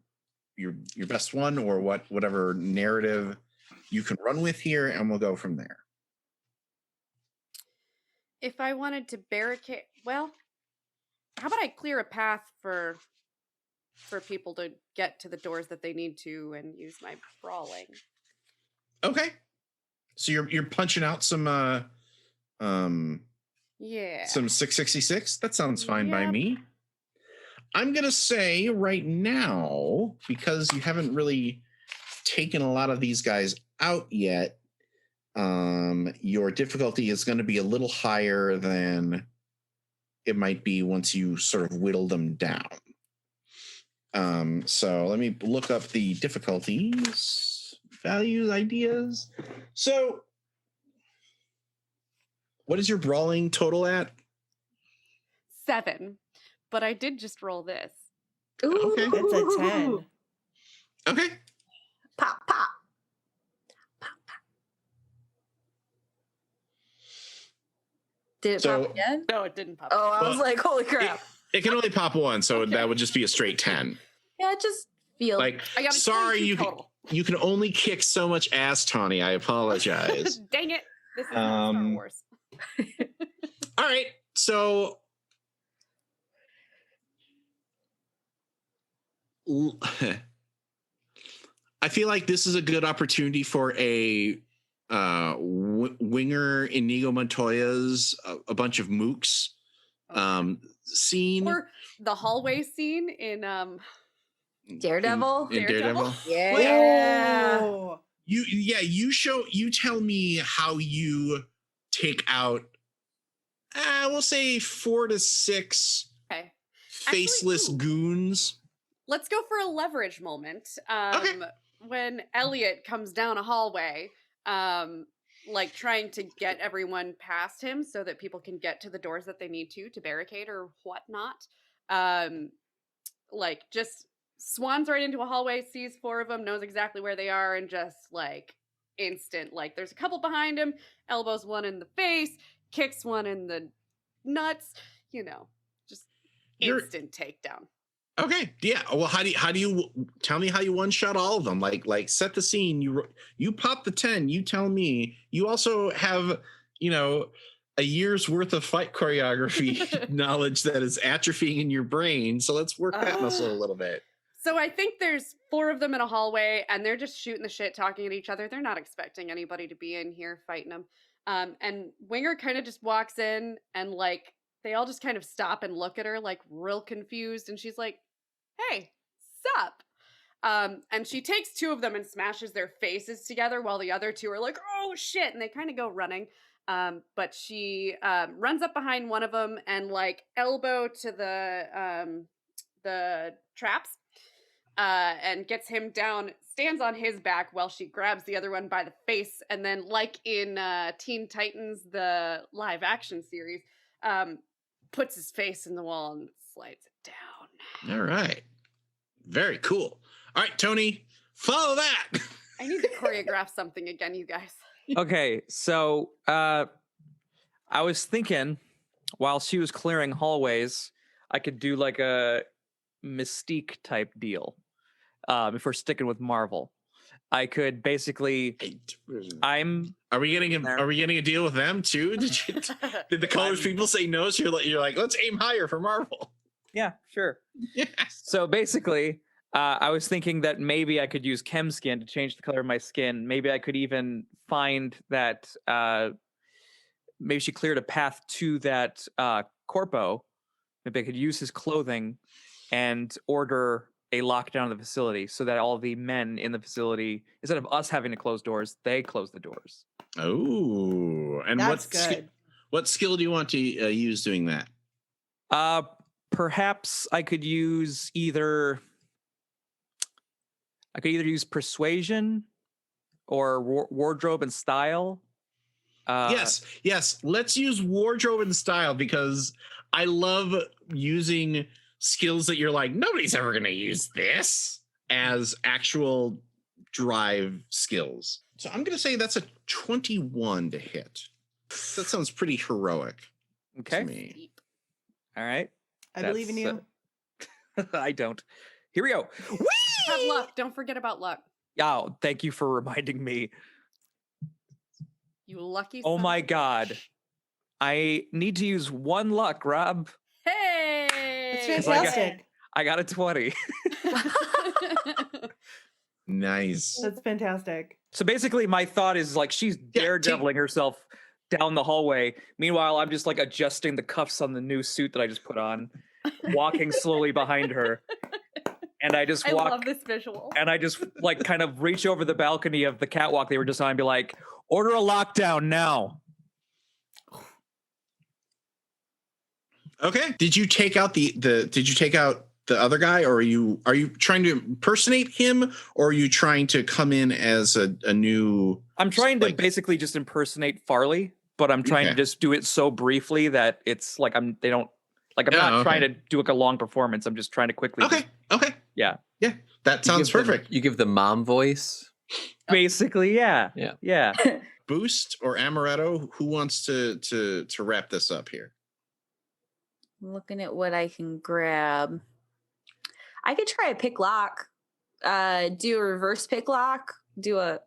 best one, or whatever narrative you can run with here, and we'll go from there. If I wanted to barricade, well, how about I clear a path for people to get to the doors that they need to and use my brawling. Okay. So you're punching out some Yeah. some 666. That sounds fine by Yep. me. I'm going to say right now, because you haven't really taken a lot of these guys out yet, your difficulty is going to be a little higher than it might be once you sort of whittle them down. So let me look up the difficulties, values, ideas. So what is your brawling total at? 7. But I did just roll this. Ooh, Okay. It's a 10. Okay. Pop, pop. Did it So- pop again? No, it didn't pop. Oh, I was Well, like, holy crap. It can only pop 1, so Okay. that would just be a straight 10. Yeah, it just feels Like, I got a sorry, 22 you total. you can only kick so much ass, Tawny. I apologize. Dang it. This is not Star Um, Wars. All right, so I feel like this is a good opportunity for a Winger Inigo Montoya's a bunch of mooks scene. Or the hallway scene in Daredevil? in Daredevil. Yeah. Oh. You tell me how you take out we'll say 4 to 6 Okay. faceless ooh. goons. Let's go for a leverage moment. Okay. When Elliot comes down a hallway, like trying to get everyone past him so that people can get to the doors that they need to barricade or whatnot. Like just swans right into a hallway, sees 4 of them, knows exactly where they are, and just like instant, like there's a couple behind him, elbows one in the face, kicks one in the nuts, just instant takedown. Okay, yeah. Well, how do you tell me how you one shot all of them? Like set the scene. You pop the 10. You tell me. You also have a year's worth of fight choreography knowledge that is atrophying in your brain. So let's work that muscle a little bit. So I think there's 4 of them in a hallway, and they're just shooting the shit, talking at each other. They're not expecting anybody to be in here fighting them. And Winger kind of just walks in, and like they all just kind of stop and look at her like real confused, and she's like, "Hey, sup?" And she takes 2 of them and smashes their faces together while the other 2 are like, "Oh shit," and they kind of go running. But she runs up behind one of them and like elbow to the traps. And gets him down, stands on his back while she grabs the other one by the face, and then, like in Teen Titans, the live action series, puts his face in the wall and slides it down. All right. Very cool. All right, Tony, follow that. I need to choreograph something again, you guys. Okay, so I I was thinking, while she was clearing hallways, I could do like a Mystique type deal. If we're sticking with Marvel, I could basically. Are we getting a deal with them too? Did the Colors people say no? So you're like, let's aim higher for Marvel. Yeah, sure. Yes. So basically, I was thinking that maybe I could use Chem Skin to change the color of my skin. Maybe I could even find that. Maybe she cleared a path to that corpo. Maybe I could use his clothing and order a lockdown of the facility so that all the men in the facility, instead of us having to close doors, they close the doors. Oh, and That's good. What skill do you want to use doing that? Perhaps I could use either use persuasion or wardrobe and style. Yes. Let's use wardrobe and style because I love using skills that you're like, nobody's ever going to use this as actual drive skills. So I'm going to say that's a 21 to hit. That sounds pretty heroic to me. All right. I believe in you. I don't. Here we go. Have luck. Don't forget about luck. Oh, thank you for reminding me. You lucky Oh son my of a God. bitch. I need to use one luck, Rob. Hey! It's fantastic. I got a 20. Nice. That's fantastic. So basically, my thought is like she's daredeviling herself down the hallway. Meanwhile, I'm just like adjusting the cuffs on the new suit that I just put on, walking slowly behind her. And I just walk. I love this visual. And I just like kind of reach over the balcony of the catwalk they were just on and be like, order a lockdown now. Okay. Did you take out the other guy, or are you trying to impersonate him, or are you trying to come in as a new? I'm trying to basically just impersonate Farley, but I'm trying to just do it so briefly that it's like I'm not trying to do like a long performance. I'm just trying to quickly. Okay. Yeah. That sounds perfect. You give the mom voice. Basically, yeah. Boost or Amaretto, who wants to wrap this up here? Looking at what I can grab. I could try a pick lock. Do a reverse pick lock. Do a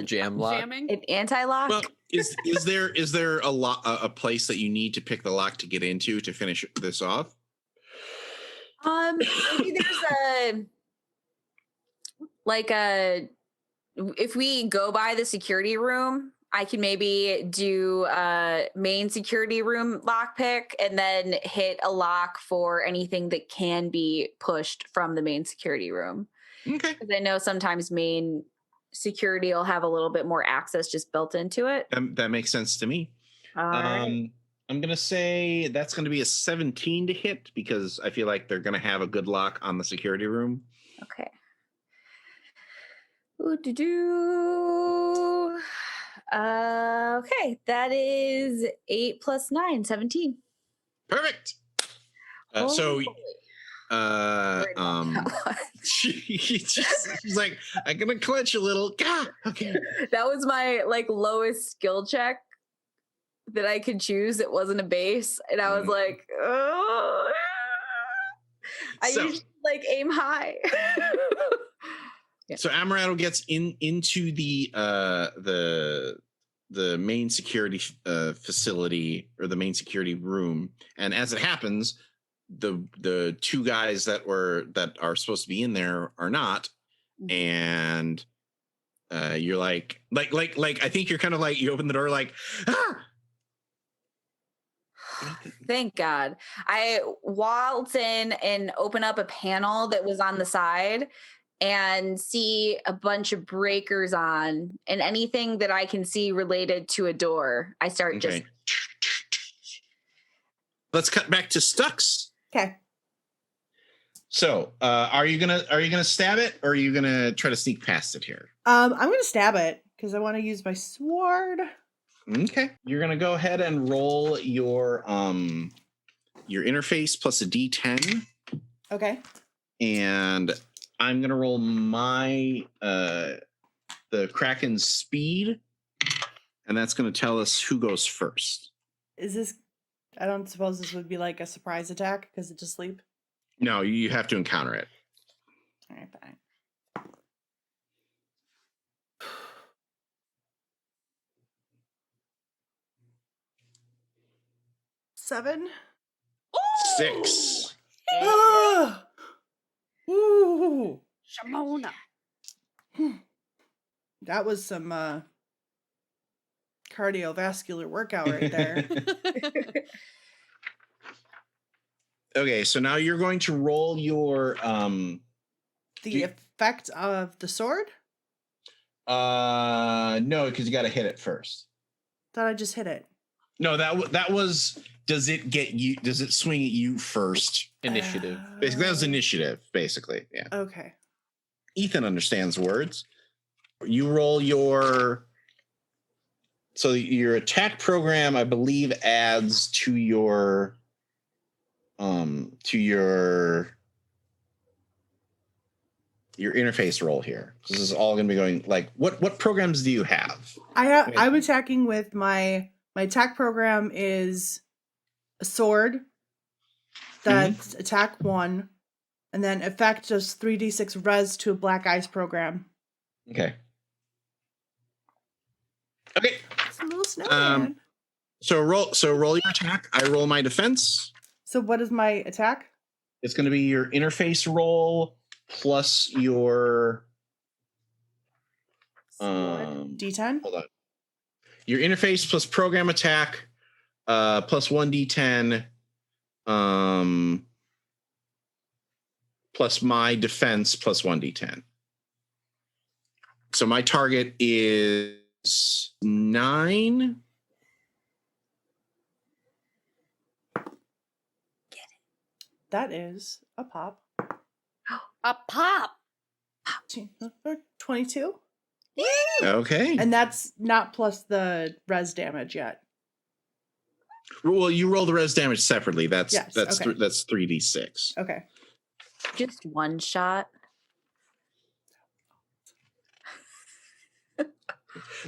jam lock. Jamming? An anti-lock. Well, is there a place that you need to pick the lock to get into to finish this off? Maybe there's if we go by the security room, I can maybe do a main security room lockpick and then hit a lock for anything that can be pushed from the main security room. Okay. Because I know sometimes main security will have a little bit more access just built into it. That makes sense to me. All right. I'm going to say that's going to be a 17 to hit because I feel like they're going to have a good lock on the security room. Okay. Ooh-doo-doo. Okay, that is 8 plus 9, 17. Perfect. She's like, I'm gonna clench a little. Okay. That was my lowest skill check that I could choose. It wasn't a base, and I was like, oh. I usually aim high. So Amaretto gets into the main security facility or the main security room, and as it happens, the two guys that are supposed to be in there are not, and you're like I think you're kind of like you open the door like ah! Thank God. I waltz in and open up a panel that was on the side and see a bunch of breakers on, and anything that I can see related to a door, I start just. Let's cut back to Stux. Okay. So, are you gonna stab it, or are you gonna try to sneak past it here? I'm gonna stab it because I want to use my sword. Okay. You're gonna go ahead and roll your interface plus a D10. Okay. And I'm gonna roll my the Kraken's speed, and that's gonna tell us who goes first. Is this? I don't suppose this would be like a surprise attack because it's asleep. No, you have to encounter it. All right, fine. 7. 6. Ah! Ooh, Shamona. that was some cardiovascular workout right there. Okay, so now you're going to roll your The effect of the sword? no, because you got to hit it first. Thought I just hit it. No, that was. Does it get you? Does it swing at you first? Initiative. Basically, that was initiative. Basically, yeah. Okay. Ethan understands words. You roll your. So your attack program, I believe, adds to your interface roll here. This is all going to be going like what programs do you have? I'm attacking with my attack program is a sword. That's attack 1, and then effect does 3d6 res to a black ice program. Okay. It's a little snowman. So roll your attack. I roll my defense. So what is my attack? It's going to be your interface roll plus your D10. Hold on. Your interface plus program attack plus 1d10 plus my defense plus 1d10. So my target is 9. That is a pop. A pop. 22. Okay. And that's not plus the res damage yet. Well, you roll the res damage separately. That's Yes, that's okay. that's 3d6. Okay. Just one shot.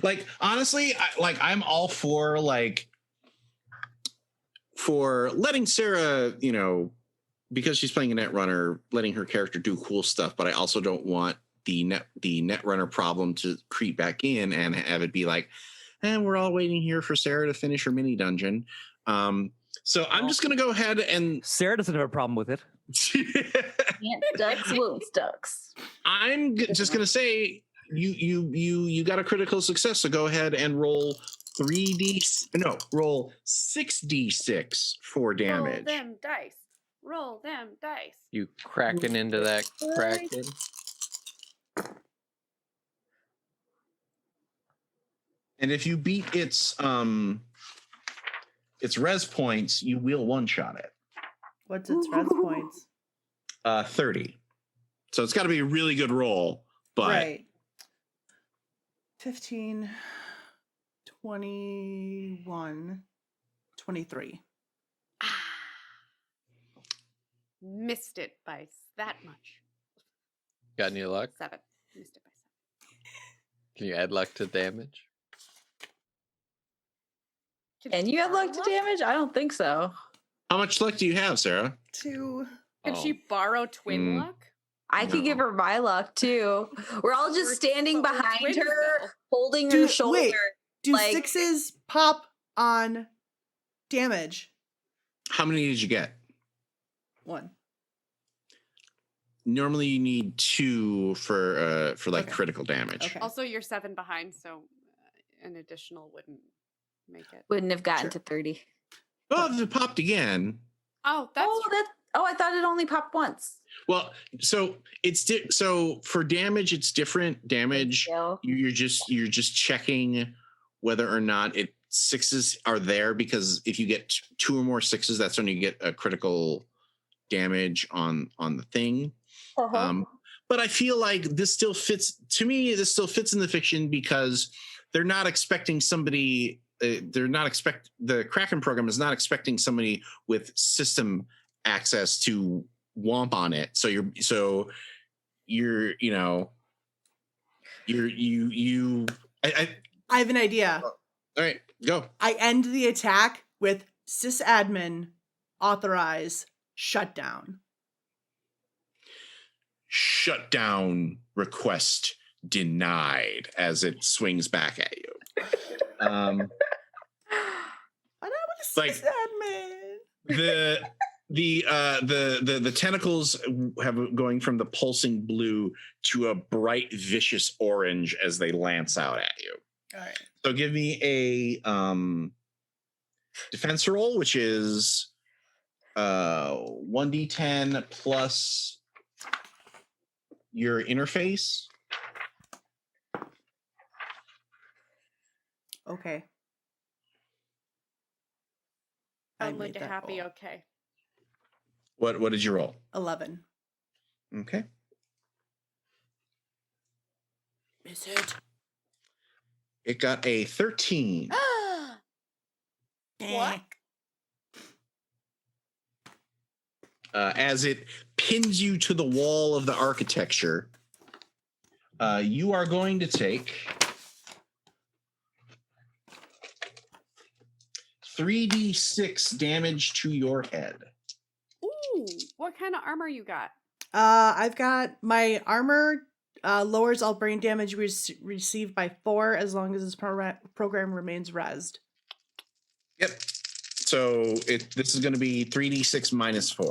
Like honestly, I'm all for letting Sarah, because she's playing a net runner, letting her character do cool stuff, but I also don't want the net runner problem to creep back in and have it be like, and we're all waiting here for Sarah to finish her mini dungeon. So I'm just gonna go ahead and Sarah doesn't have a problem with it. Can't ducks, won't ducks. I'm just gonna say you got a critical success, so go ahead and roll roll 6d6 for damage. Roll them dice. You cracking into that kraken. And if you beat its res points, you will one-shot it. What's its res points? 30. So it's got to be a really good roll, but Right. 15, 21, 23. Missed it by that much. Got any luck? 7. Missed it by 7. Can you add luck to damage? And you had luck to damage? I don't think so. how much luck do you have, Sarah? 2. Can she borrow twin luck? I could give her my luck too. We're all just standing but we're behind twins, her, though. holding her shoulder. Wait, do like- 6s pop on damage? How many did you get? 1. Normally you need 2 for Okay. critical damage. Okay. Also, you're 7 behind, so an additional wouldn't make it. Wouldn't have gotten Sure. to 30. Well, if it popped again. Oh, that's I thought it only popped once. Well, so so for damage, it's different. Damage, Thank you're just checking whether or not 6s are there, because if you get 2 or more 6s, that's when you get a critical damage on the thing. But I feel like this still fits. To me, this still fits in the fiction because they're not expecting somebody. The Kraken program is not expecting somebody with system access to womp on it. So I I have an idea. all right, go. I end the attack with sysadmin authorize shutdown. Shutdown request denied as it swings back at you. And I'm a Like- sysadmin. The tentacles have going from the pulsing blue to a bright vicious orange as they lance out at you. All right. So give me a defense roll, which is 1d10 plus your interface. Okay. I Sound like made a that happy roll. okay. What did you roll? 11. Okay. Is it? It got a 13. What? As it pins you to the wall of the architecture, you are going to take 3d6 damage to your head. Ooh, what kind of armor you got? I've got my armor lowers all brain damage received by 4 as long as this program remains rezzed. Yep. So this is going to be 3d6 minus 4.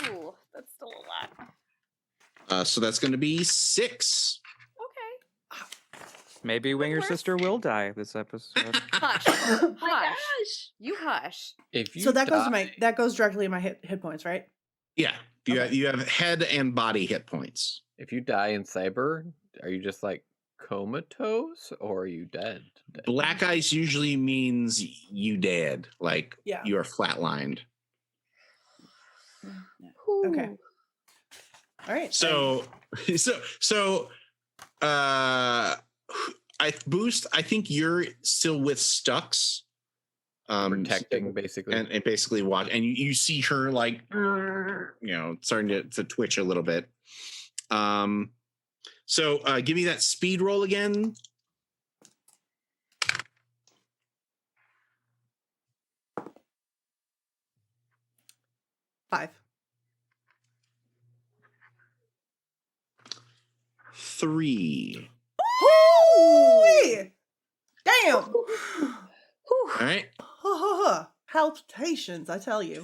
Ooh, that's still a lot. So that's going to be 6. Okay. Maybe Winger's worse. sister will die this episode. Hush. Oh my Hush. gosh. You hush. If you So that goes to die- that goes directly in my hit points, right? Yeah. Okay. You have head and body hit points. If you die in cyber, are you just like comatose or are you dead? Black ice usually means you dead, like Yeah. you are flatlined. Okay. Ooh. All right. So I think you're still with Stux. Protecting basically. and basically watch, and you see her like starting to twitch a little bit. So give me that speed roll again. Five. 3. Holy! Damn! All right. Palpitations, I tell you.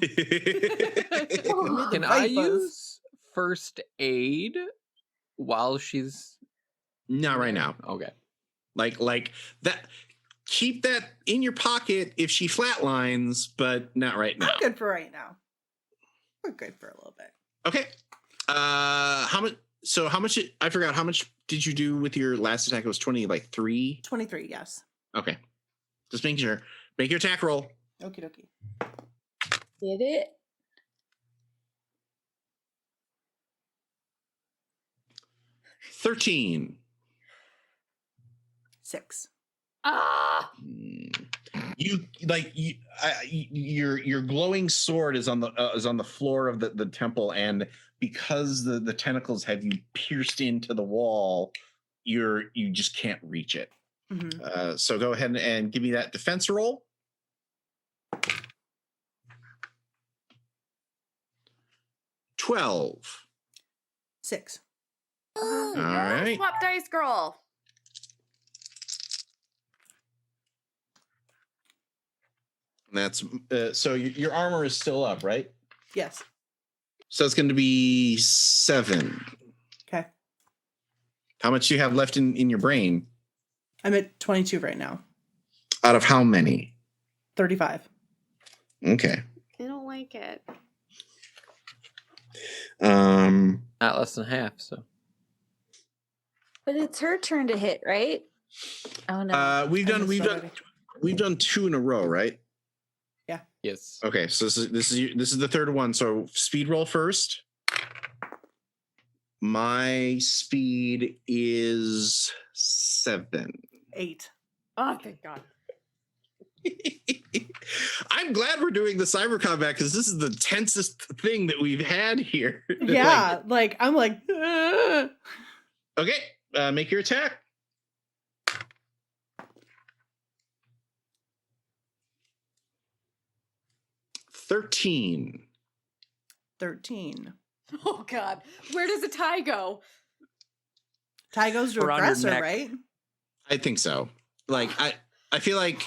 Can I use first aid while she's Not right now. Okay. Like that. Keep that in your pocket if she flatlines, but not right now. I'm good for right now. We're good for a little bit. Okay. How much? So how much? I forgot. How much did you do with your last attack? It was 20, like 3. 23, yes. Okay. Just making sure. Make your attack roll. Okie dokie. Did it? 13. 6. Ah! Your glowing sword is on the floor of the temple, and because the tentacles have you pierced into the wall, you just can't reach it. Mm-hmm. So go ahead and give me that defense roll. 12. 6. All right. Swap dice, girl. That's so your armor is still up, right? Yes. So it's going to be 7. Okay. How much do you have left in your brain? I'm at 22 right now. Out of how many? 35. Okay. I don't like it. Not less than half, so. But it's her turn to hit, right? Oh no. We've done 2 in a row, right? Yes. Okay, so this is the third one. So speed roll first. My speed is 7. 8. Oh, thank God. I'm glad we're doing the cyber combat because this is the tensest thing that we've had here. Yeah, I'm like, "Ugh." Okay, make your attack. 13. 13. Oh God, where does a tie go? Tie goes to Around your aggressor, neck. right? I think so. Like I feel like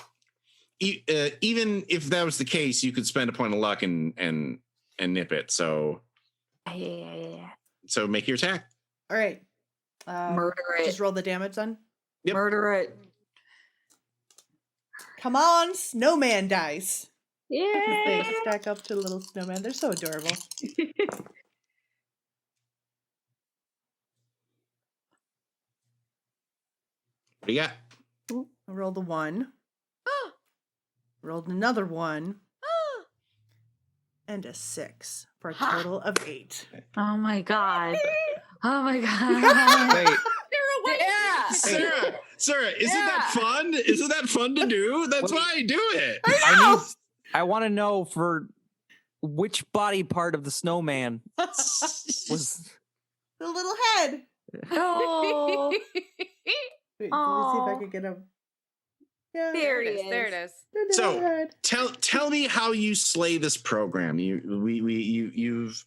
even if that was the case, you could spend a point of luck and nip it. So make your attack. All right. Murder it. Just roll the damage then. Yep. Murder it. Come on, snowman dice. Yeah. They stack up to little snowman. They're so adorable. What do you got? I rolled a 1. Rolled another 1. And a 6 for a total of 8. Oh my god. Oh my god. Wait, You're away. Yeah. Sarah, isn't that fun? Isn't that fun to do? That's why I do it. I want to know for which body part of the snowman was. The little head. Oh. Wait, let me see if I can get him. Yeah. There There it it is. There it is. is. the little So head. tell me how you slay this program. You've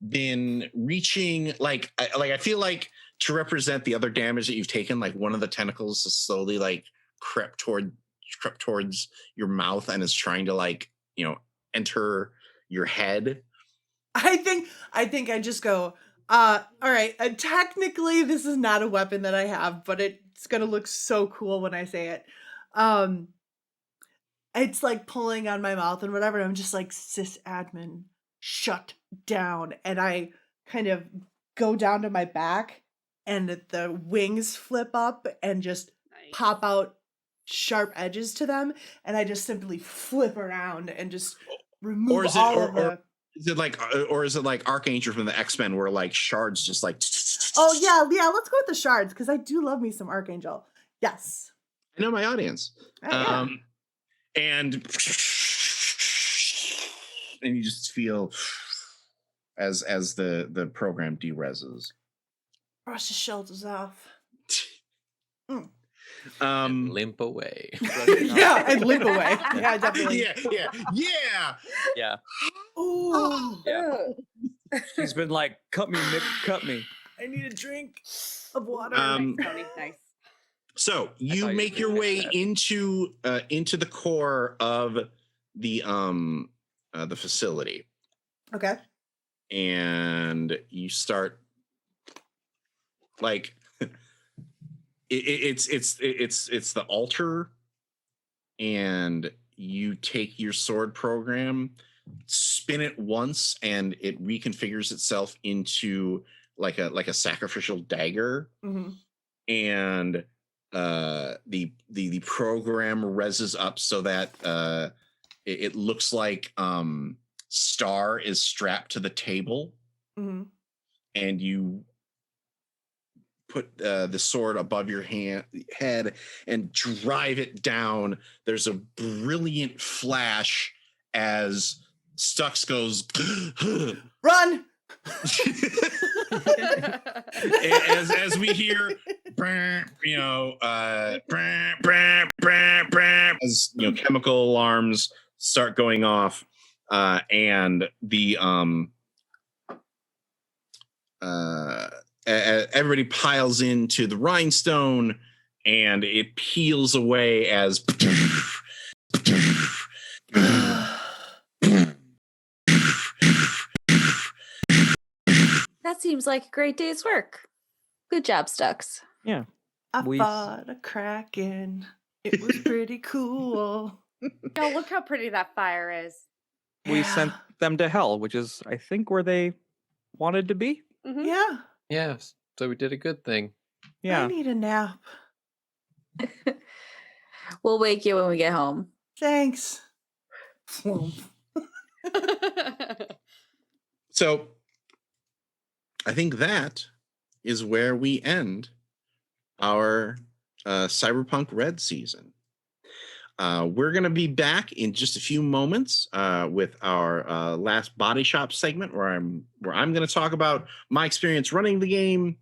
been reaching like I feel like to represent the other damage that you've taken, like one of the tentacles is slowly like crept towards your mouth and is trying to like enter your head. I think I just go, all right, technically this is not a weapon that I have, but it's gonna look so cool when I say it. It's like pulling on my mouth and whatever. I'm just like, sysadmin, shut down. And I kind of go down to my back and the wings flip up and just Nice. pop out sharp edges to them. And I just simply flip around and just remove Is it like Archangel from the X-Men where like shards just like Oh yeah, let's go with the shards because I do love me some Archangel. Yes. I know my audience. Oh, yeah. And you just feel as the program dereses. Brush the shoulders off. And limp away. Yeah, and limp away. Yeah, definitely. Yeah. Yeah. Ooh, She's been like, cut me, Nick, cut me. I need a drink of water. Tony, nice. So you thought you make were your gonna way say into the core of the facility, Okay. and you start like it's the altar, and you take your sword program, spin it once, and it reconfigures itself into like a sacrificial dagger. Mm-hmm. And the program reses up so that it looks like Star is strapped to the table, Mm-hmm. and you put the sword above your head and drive it down. There's a brilliant flash as Stux goes Run! as we hear as chemical alarms start going off, and the everybody piles into the rhinestone, and it peels away as That seems like a great day's work. Good job, Stux. Yeah. I We- fought a kraken. It was pretty cool. Yo, look how pretty that fire is. We Yeah. sent them to hell, which is, I think, where they wanted to be. Mhm. Yeah. Yes. So we did a good thing. I Yeah. need a nap. We'll wake you when we get home. Thanks. So I think that is where we end our Cyberpunk Red season. We're going to be back in just a few moments with our last body shop segment, where I'm going to talk about my experience running the game,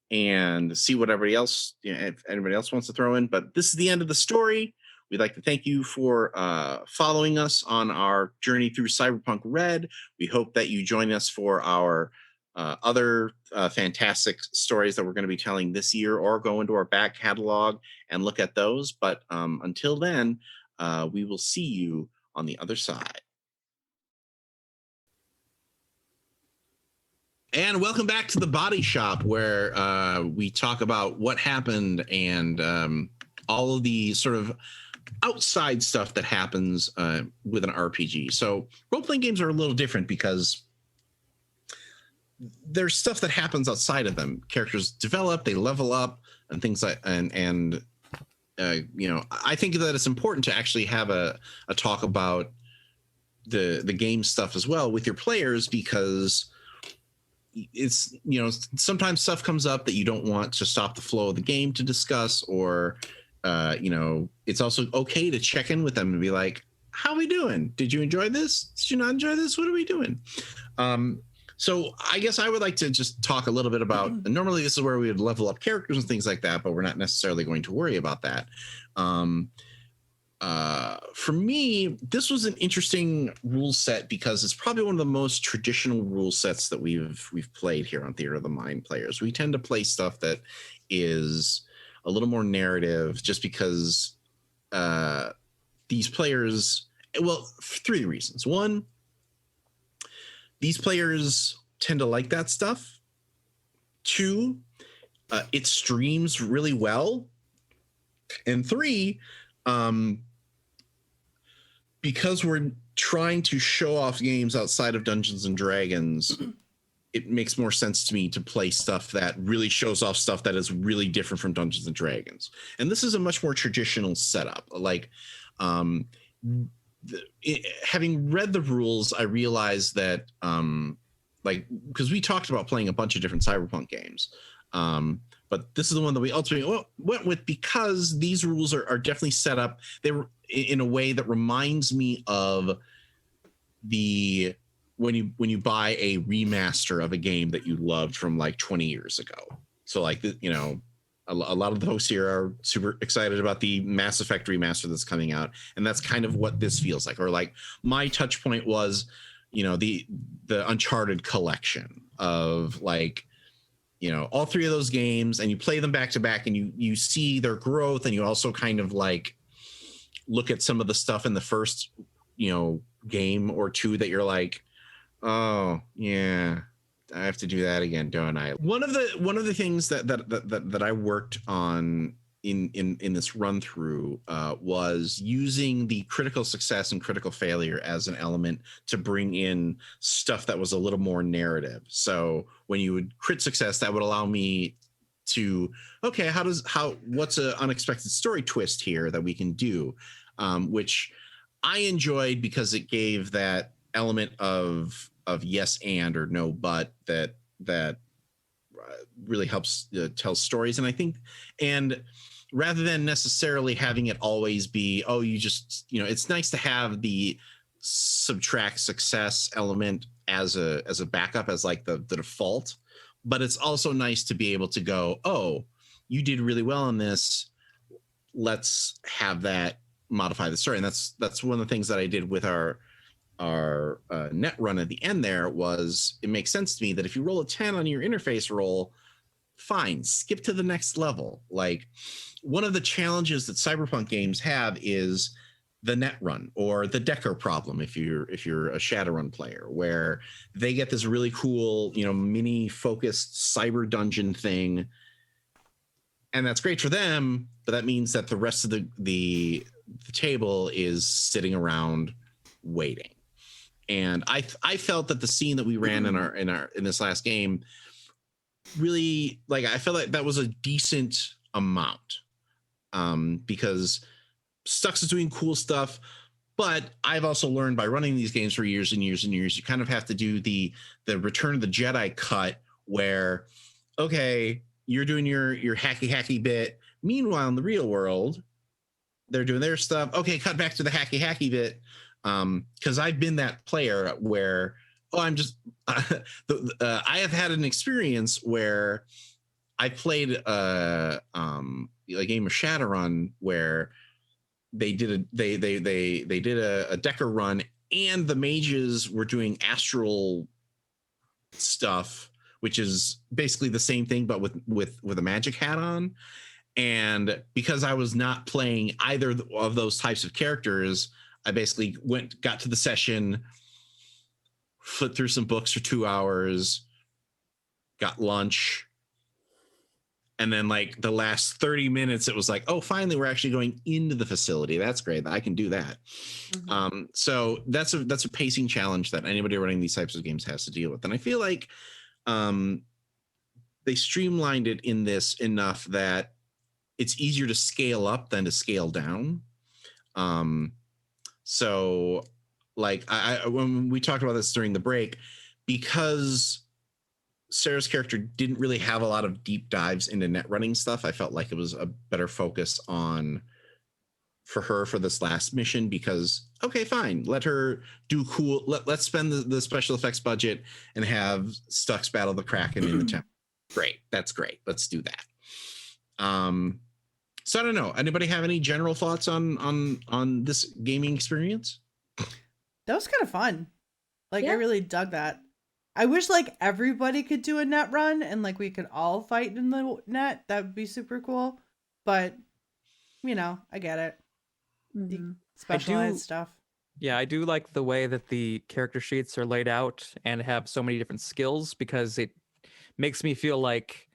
and see what everybody else, if anybody else wants to throw in. But this is the end of the story. We'd like to thank you for following us on our journey through Cyberpunk Red. We hope that you join us for our other fantastic stories that we're going to be telling this year, or go into our back catalog and look at those. But until then, we will see you on the other side. And welcome back to the Body Shop, where we talk about what happened and all of the sort of outside stuff that happens with an RPG. So role-playing games are a little different because there's stuff that happens outside of them. Characters develop, they level up, and things like and you know, I think that it's important to actually have a talk about the game stuff as well with your players, because it's, you know, sometimes stuff comes up that you don't want to stop the flow of the game to discuss, or you know, it's also okay to check in with them and be like, how are we doing? Did you enjoy this? Did you not enjoy this? What are we doing? So I guess I would like to just talk a little bit about, and normally this is where we would level up characters and things like that, but we're not necessarily going to worry about that. For me, this was an interesting rule set because it's probably one of the most traditional rule sets that we've played here on Theater of the Mind Players. We tend to play stuff that is a little more narrative, just because these players, well, for three reasons. One, these players tend to like that stuff. Two, it streams really well. And three, because we're trying to show off games outside of Dungeons and Dragons, it makes more sense to me to play stuff that really shows off stuff that is really different from Dungeons and Dragons. And this is a much more traditional setup. Like, having read the rules, I realized that, like, because we talked about playing a bunch of different Cyberpunk games, but this is the one that we ultimately went with because these rules are definitely set up. They were in a way that reminds me of the when you buy a remaster of a game that you loved from like 20 years ago. So like, you know, a lot of the folks here are super excited about the Mass Effect remaster that's coming out, and that's kind of what this feels like. Or like my touch point was, you know, the Uncharted collection of, like, you know, all three of those games, and you play them back to back, and you see their growth, and you also kind of like look at some of the stuff in the first, you know, game or two that you're like, oh yeah, I have to do that again, don't I? One of the things that I worked on in this run through was using the critical success and critical failure as an element to bring in stuff that was a little more narrative. So when you would crit success, that would allow me to, okay, what's an unexpected story twist here that we can do, which I enjoyed because it gave that element of yes and or no but that really helps tell stories. And I think, and rather than necessarily having it always be, oh, you just, you know, it's nice to have the subtract success element as a backup, as like the default, but it's also nice to be able to go, oh, you did really well on this, let's have that modify the story. And that's one of the things that I did with our net run at the end. There was, it makes sense to me that if you roll a 10 on your interface roll, fine, skip to the next level. Like, one of the challenges that Cyberpunk games have is the net run, or the Decker problem if you're a Shadowrun player, where they get this really cool, you know, mini focused cyber dungeon thing, and that's great for them, but that means that the rest of the table is sitting around waiting. And I felt that the scene that we ran in this last game really, like, I felt like that was a decent amount, because Stux is doing cool stuff, but I've also learned by running these games for years and years and years, you kind of have to do the Return of the Jedi cut, where, okay, you're doing your hacky bit, meanwhile in the real world they're doing their stuff. Okay, cut back to the hacky bit, because I've been that player where, oh, I'm just I have had an experience where I played a game of Shadowrun where they did a Decker run, and the mages were doing astral stuff, which is basically the same thing but with a magic hat on. And because I was not playing either of those types of characters, I basically got to the session, flipped through some books for 2 hours, got lunch, and then like the last 30 minutes, it was like, oh, finally, we're actually going into the facility. That's great. I can do that. Mm-hmm. So that's a pacing challenge that anybody running these types of games has to deal with. And I feel like they streamlined it in this enough that it's easier to scale up than to scale down. So like I when we talked about this during the break, because Sarah's character didn't really have a lot of deep dives into net running stuff, I felt like it was a better focus for her for this last mission, because okay, fine, let her do cool. Let's spend the special effects budget and have Stux battle the Kraken in the temple. Great, that's great. Let's do that. So I don't know. Anybody have any general thoughts on this gaming experience? That was kind of fun. Like, I really dug that. I wish like everybody could do a net run and like we could all fight in the net. That would be super cool. But you know, I get it. Mm-hmm. Specialized stuff. Yeah, I do like the way that the character sheets are laid out and have so many different skills, because it makes me feel like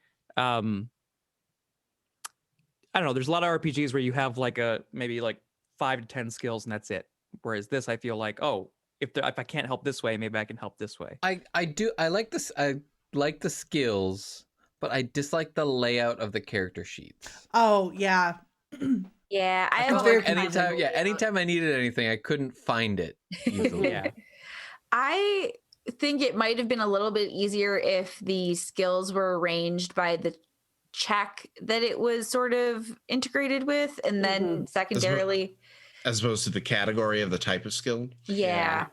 I don't know, there's a lot of RPGs where you have like maybe like 5 to 10 skills and that's it. Whereas this, I feel like, oh, if I can't help this way, maybe I can help this way. I like this. I like the skills, but I dislike the layout of the character sheets. Oh yeah. Yeah, I felt have like anytime I needed anything, I couldn't find it easily. Yeah. I think it might have been a little bit easier if the skills were arranged by the check that it was sort of integrated with, and then secondarily, as opposed to the category of the type of skill. Yeah.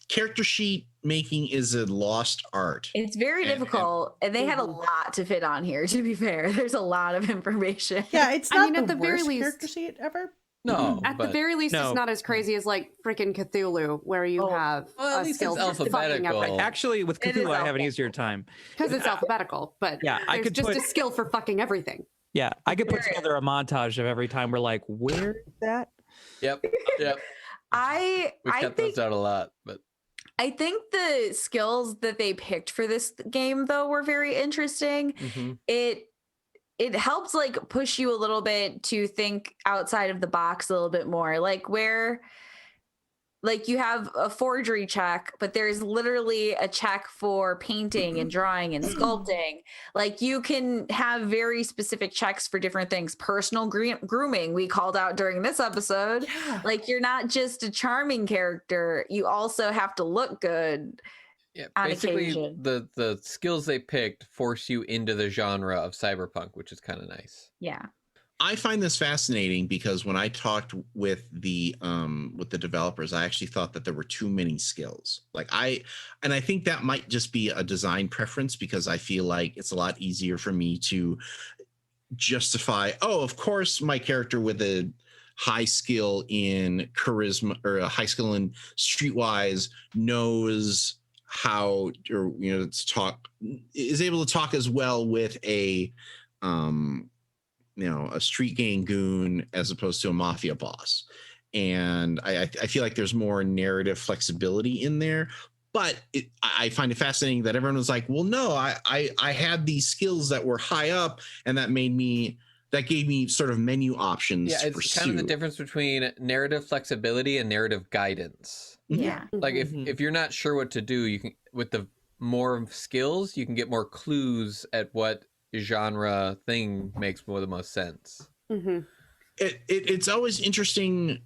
Character sheet making is a lost art. It's very difficult, and they had a lot to fit on here, to be fair. There's a lot of information. Yeah, it's not at the very least character sheet ever. No. At the very least, it's not as crazy as like freaking Cthulhu, where you have at least it's alphabetical. Actually, with Cthulhu, I have an easier time. Because it's alphabetical, but I there's could just a skill for fucking everything. Yeah, I could put together a montage of every time we're like, where is that? Yep. We cut those out a lot, but I think the skills that they picked for this game, though, were very interesting. Mm-hmm. It helps like push you a little bit to think outside of the box a little bit more, like where like you have a forgery check, but there's literally a check for painting and drawing and sculpting. Like you can have very specific checks for different things. Personal grooming, we called out during this episode. Yeah. Like you're not just a charming character. You also have to look good. Yeah, basically the skills they picked force you into the genre of cyberpunk, which is kind of nice. Yeah. I find this fascinating because when I talked with the developers, I actually thought that there were too many skills. I think that might just be a design preference, because I feel like it's a lot easier for me to justify, oh, of course, my character with a high skill in charisma or a high skill in streetwise knows how, or to talk, is able to talk as well with a street gang goon as opposed to a mafia boss. And I feel like there's more narrative flexibility in there. But I find it fascinating that everyone was like, well, no, I had these skills that were high up, and that gave me sort of menu options. Yeah, it's kind of the difference between narrative flexibility and narrative guidance. Yeah. Like if you're not sure what to do, you can, with the more skills, you can get more clues at what genre thing makes more the most sense. Mm-hmm. It's always interesting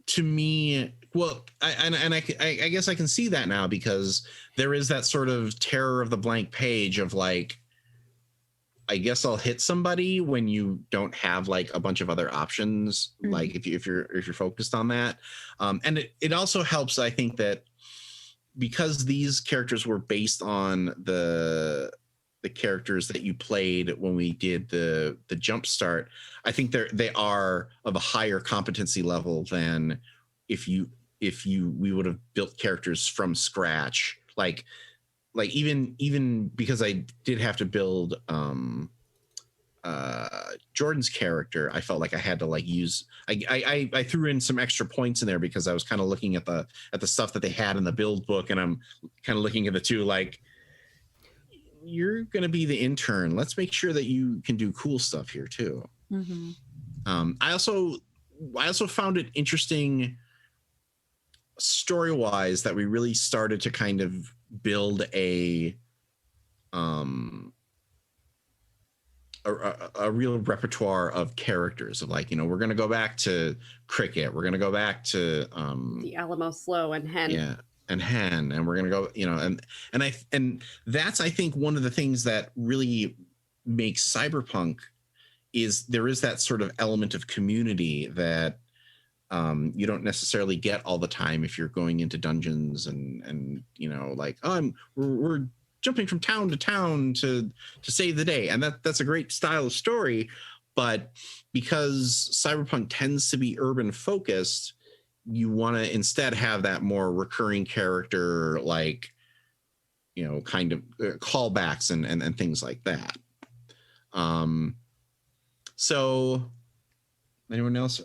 to me. Well, I guess I can see that now, because there is that sort of terror of the blank page of like, I guess I'll hit somebody when you don't have like a bunch of other options. Mm-hmm. Like if you're focused on that, and it also helps, I think, that because these characters were based on the the characters that you played when we did the jump start, I think they are of a higher competency level than if we would have built characters from scratch. Like even because I did have to build Jordan's character, I felt like I had to like use I threw in some extra points in there because I was kind of looking at the stuff that they had in the build book, and I'm kind of looking at the two like, you're gonna be the intern, let's make sure that you can do cool stuff here too. I also found it interesting story-wise that we really started to kind of build a real repertoire of characters of like, we're going to go back to Cricket, we're going to go back to the Alamo Slow and Hen. And we're going to go, and that's, I think, one of the things that really makes Cyberpunk is there is that sort of element of community that you don't necessarily get all the time if you're going into dungeons and like, we're jumping from town to town to save the day, and that's a great style of story. But because Cyberpunk tends to be urban focused, you want to instead have that more recurring character, like kind of callbacks and things like that. So anyone else?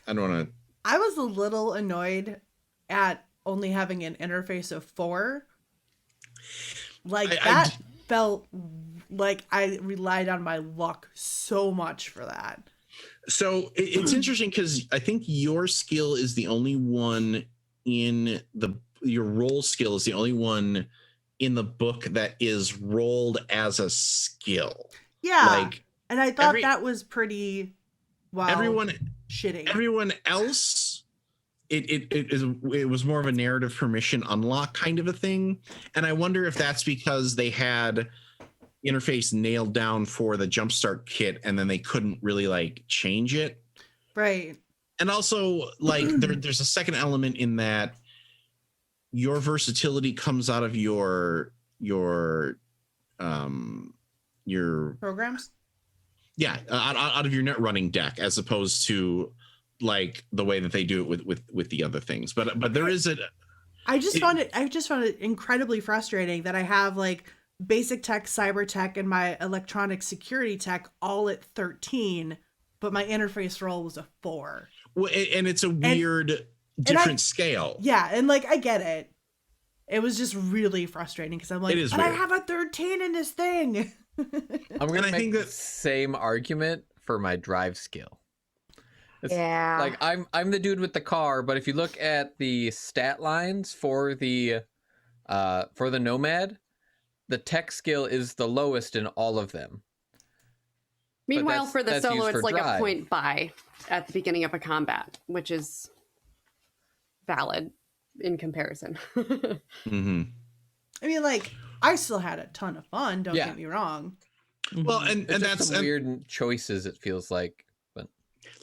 I don't want to. I was a little annoyed at only having an interface of 4. Like that felt like I relied on my luck so much for that. So it's interesting because I think your skill is the only one your role skill is the only one in the book that is rolled as a skill. Yeah. And I thought that was pretty shitty. Everyone else, it was more of a narrative permission unlock kind of a thing. And I wonder if that's because they had interface nailed down for the jumpstart kit and then they couldn't really like change it. Right. And also like there's a second element in that your versatility comes out of your programs. Yeah, out of your net running deck, as opposed to like the way that they do it with the other things. But there is I just found it incredibly frustrating that I have like basic tech, cyber tech, and my electronic security tech all at 13, but my interface roll was a 4. Well, and it's a weird different scale. Yeah, and like I get it. It was just really frustrating because I'm like, but I have a 13 in this thing. I'm gonna make the same argument for my drive skill. Like I'm the dude with the car, but if you look at the stat lines for the Nomad, the tech skill is the lowest in all of them. Meanwhile, for the solo, it's like drive. a point buy at the beginning of a combat, which is valid in comparison. Mm-hmm. I mean, like, I still had a ton of fun. Don't get me wrong. Well, and that's some weird choices. It feels like, but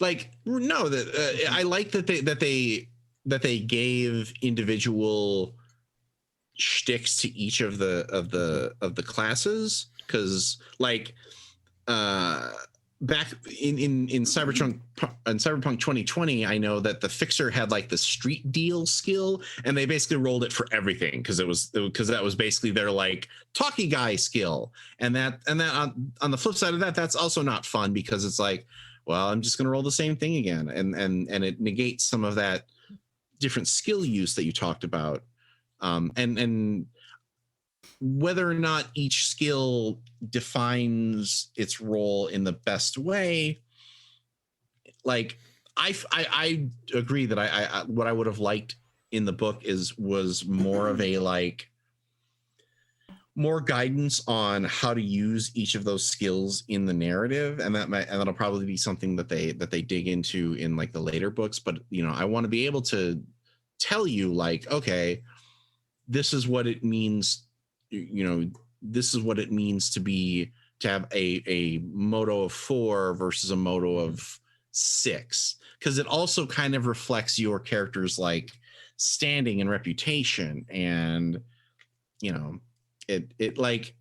like no, that I like that they gave individual shticks to each of the classes, because like back in Cyberpunk 2020, I know that the Fixer had like the street deal skill, and they basically rolled it for everything because that was basically their like talkie guy skill, and that on the flip side of that, that's also not fun because it's like, well, I'm just going to roll the same thing again, and it negates some of that different skill use that you talked about, and whether or not each skill defines its role in the best way, like I agree that I what I would have liked in the book was more of a like more guidance on how to use each of those skills in the narrative, and that'll probably be something that they dig into in like the later books. But I want to be able to tell you like, okay, this is what it means. This is what it means to have a moto of 4 versus a moto of 6, because it also kind of reflects your character's like standing and reputation, and it like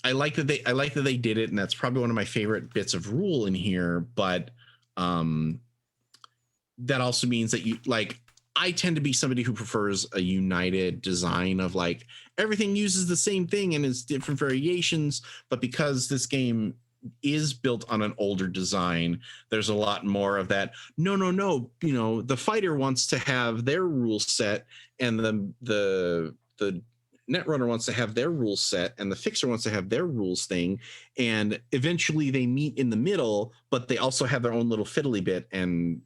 I like that they did it, and that's probably one of my favorite bits of rule in here. But that also means that you like. I tend to be somebody who prefers a united design of like everything uses the same thing and is different variations. But because this game is built on an older design, there's a lot more of that. No, you know, the fighter wants to have their rule set, and the netrunner wants to have their rules set, and the fixer wants to have their rules thing, and eventually they meet in the middle, but they also have their own little fiddly bit, and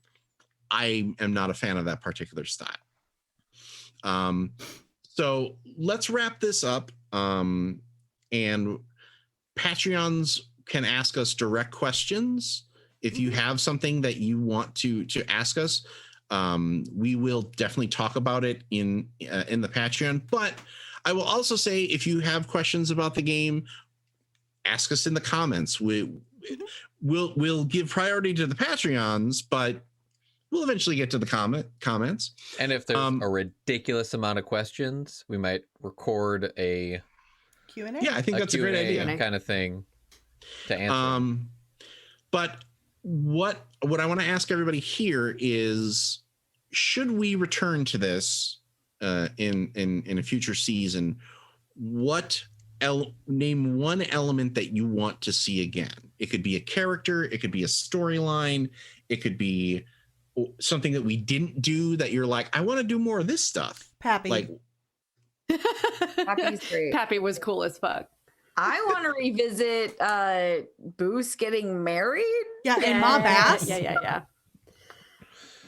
I am not a fan of that particular style. So let's wrap this up, and Patreons can ask us direct questions. If you have something that you want to ask us, we will definitely talk about it in the Patreon. But I will also say, if you have questions about the game, ask us in the comments. We'll give priority to the Patreons, but we'll eventually get to the comments. And if there's a ridiculous amount of questions, we might record a Q&A. Yeah, I think that's a great idea. Kind of thing to answer. But what I want to ask everybody here is, should we return to this in a future season? Name one element that you want to see again. It could be a character, it could be a storyline, it could be something that we didn't do that you're like, I want to do more of this stuff. Pappy. Like, Pappy's great. Pappy was cool as fuck. I want to revisit Boost getting married. Yeah, in Ma Bass. Yeah.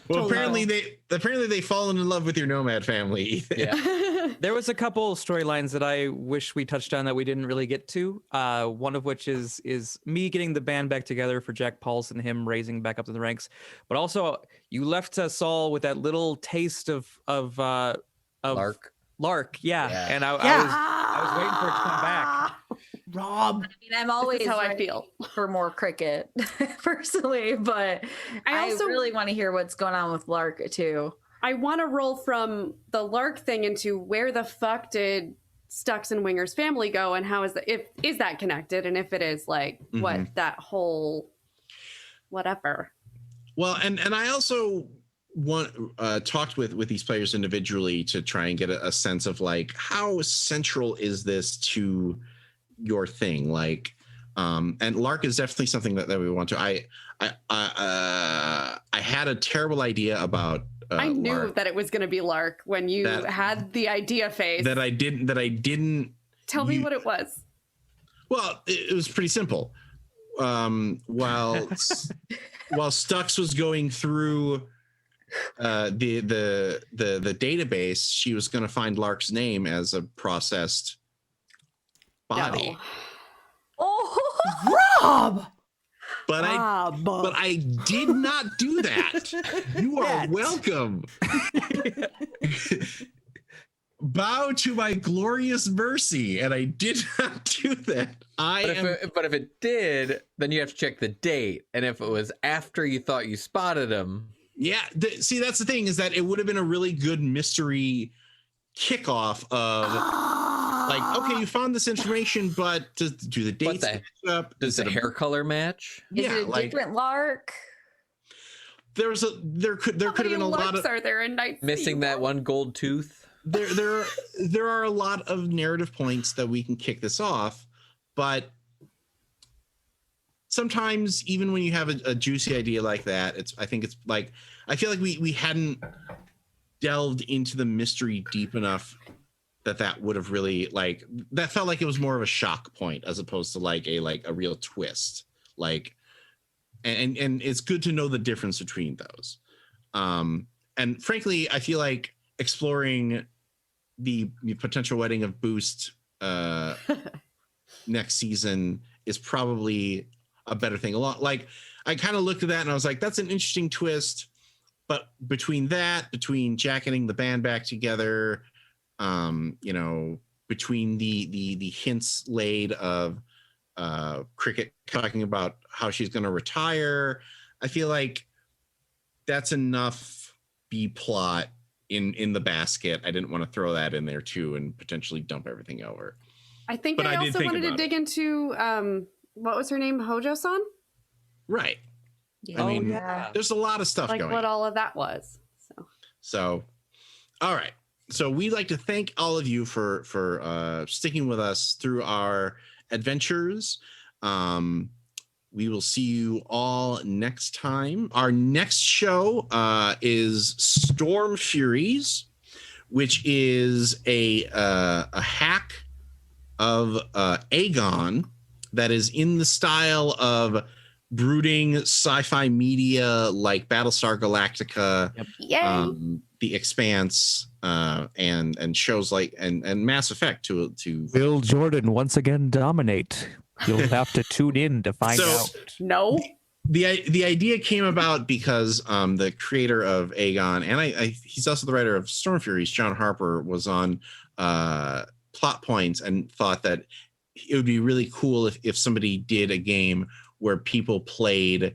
well, Totally. apparently they fallen in love with your nomad family. Yeah. There was a couple storylines that I wish we touched on that we didn't really get to. One of which is me getting the band back together for Jack Paulson, him raising back up to the ranks. But also, you left Saul with that little taste of Lark, yeah. And I was waiting for it to come back. Rob. I mean, I'm always how I ready feel for more cricket, personally, but I also really want to hear what's going on with Lark too. I want to roll from the Lark thing into where the fuck did Stux and Winger's family go, and how is that connected, and if it is, like, what that whole whatever. Well, and I also talked with these players individually to try and get a sense of like, how central is this to your thing? Like, and Lark is definitely something that we want to. I had a terrible idea about. I knew Lark, that it was going to be Lark when you had the idea phase. That I didn't. Tell me what it was. Well, it was pretty simple. While Stux was going through the database, she was going to find Lark's name as a processed body. No. Oh, Rob. But I did not do that. You are welcome. Bow to my glorious mercy, and I did not do that. But if it did, then you have to check the date, and if it was after you thought you spotted him, yeah. See, that's the thing, is that it would have been a really good mystery kickoff of like, okay, you found this information, but do the dates match up? Does the hair color match? is it a different Lark? There could have been a lot of. Are there in Night Missing that one gold tooth. There are a lot of narrative points that we can kick this off, but sometimes even when you have a juicy idea like that, I feel like we hadn't delved into the mystery deep enough that would have really, like, that felt like it was more of a shock point as opposed to like a real twist. Like, and it's good to know the difference between those. And frankly, I feel like exploring the potential wedding of Boost next season is probably a better thing. A lot, like, I kind of looked at that and I was like, that's an interesting twist. But between Jack getting the band back together, between the hints laid of Cricket talking about how she's going to retire, I feel like that's enough B plot in the basket. I didn't want to throw that in there too and potentially dump everything over. I think But I I did also think wanted to about dig into what was her name? Hojo-san? Right. Yeah. I mean, yeah. there's a lot of stuff Like going what on. all of that was. So, all right. So we'd like to thank all of you for sticking with us through our adventures. We will see you all next time. Our next show is Storm Furies, which is a hack of Aegon that is in the style of brooding sci-fi media like Battlestar Galactica, Yay! The Expanse, and shows like and Mass Effect to Will Jordan once again dominate? You'll have to tune in to find So- out. No. the idea came about because the creator of Aegon and he's also the writer of Storm Furies, John Harper, was on Plot Points and thought that it would be really cool if somebody did a game where people played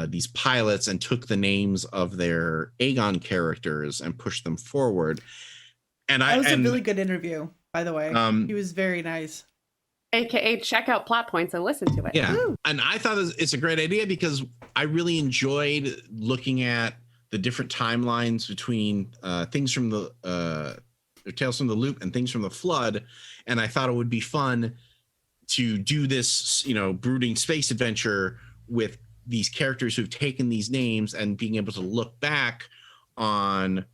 these pilots and took the names of their Aegon characters and pushed them forward. And That was a really good interview, by the way. He was very nice. AKA check out Plot Points and listen to it. Yeah. Woo. And I thought it's a great idea because I really enjoyed looking at the different timelines between things from the Tales from the Loop and things from the Flood. And I thought it would be fun to do this, brooding space adventure with these characters who've taken these names and being able to look back on,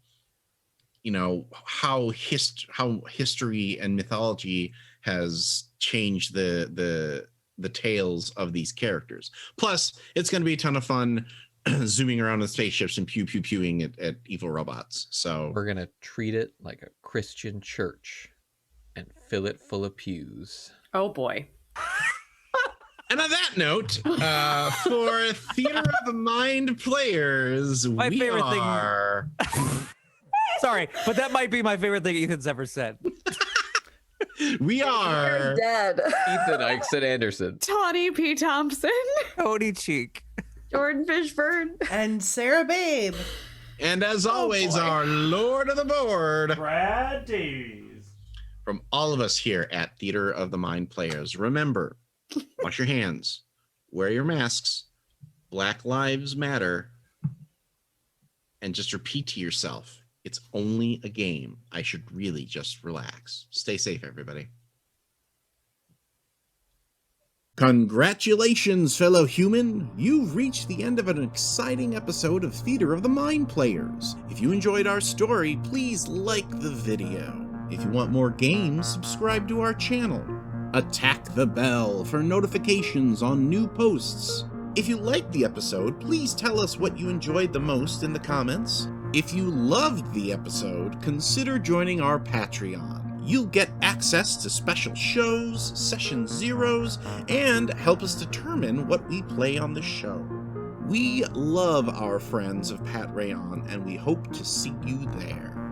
how history and mythology has changed the tales of these characters. Plus, it's going to be a ton of fun zooming around in spaceships and pewing at evil robots. So We're gonna treat it like a Christian church and fill it full of pews. Oh boy. And on that note, for Theater of the Mind players, My we favorite thing- are... Sorry, but that might be my favorite thing Ethan's ever said. We are... Dead. Ethan Ixon Anderson. Tawny P. Thompson. Cody Cheek. Jordan Fishburne. And Sarah Babe. And as always, boy. our Lord of the Board. Brad Davies. From all of us here at Theater of the Mind players, remember, wash your hands, wear your masks, Black Lives Matter, and just repeat to yourself, it's only a game. I should really just relax. Stay safe, everybody. Congratulations, fellow human! You've reached the end of an exciting episode of Theater of the Mind Players. If you enjoyed our story, please like the video. If you want more games, subscribe to our channel. Attack the bell for notifications on new posts. If you liked the episode, please tell us what you enjoyed the most in the comments. If you loved the episode, consider joining our Patreon. You'll get access to special shows, session zeros, and help us determine what we play on the show. We love our friends of Pat Rayon, and we hope to see you there.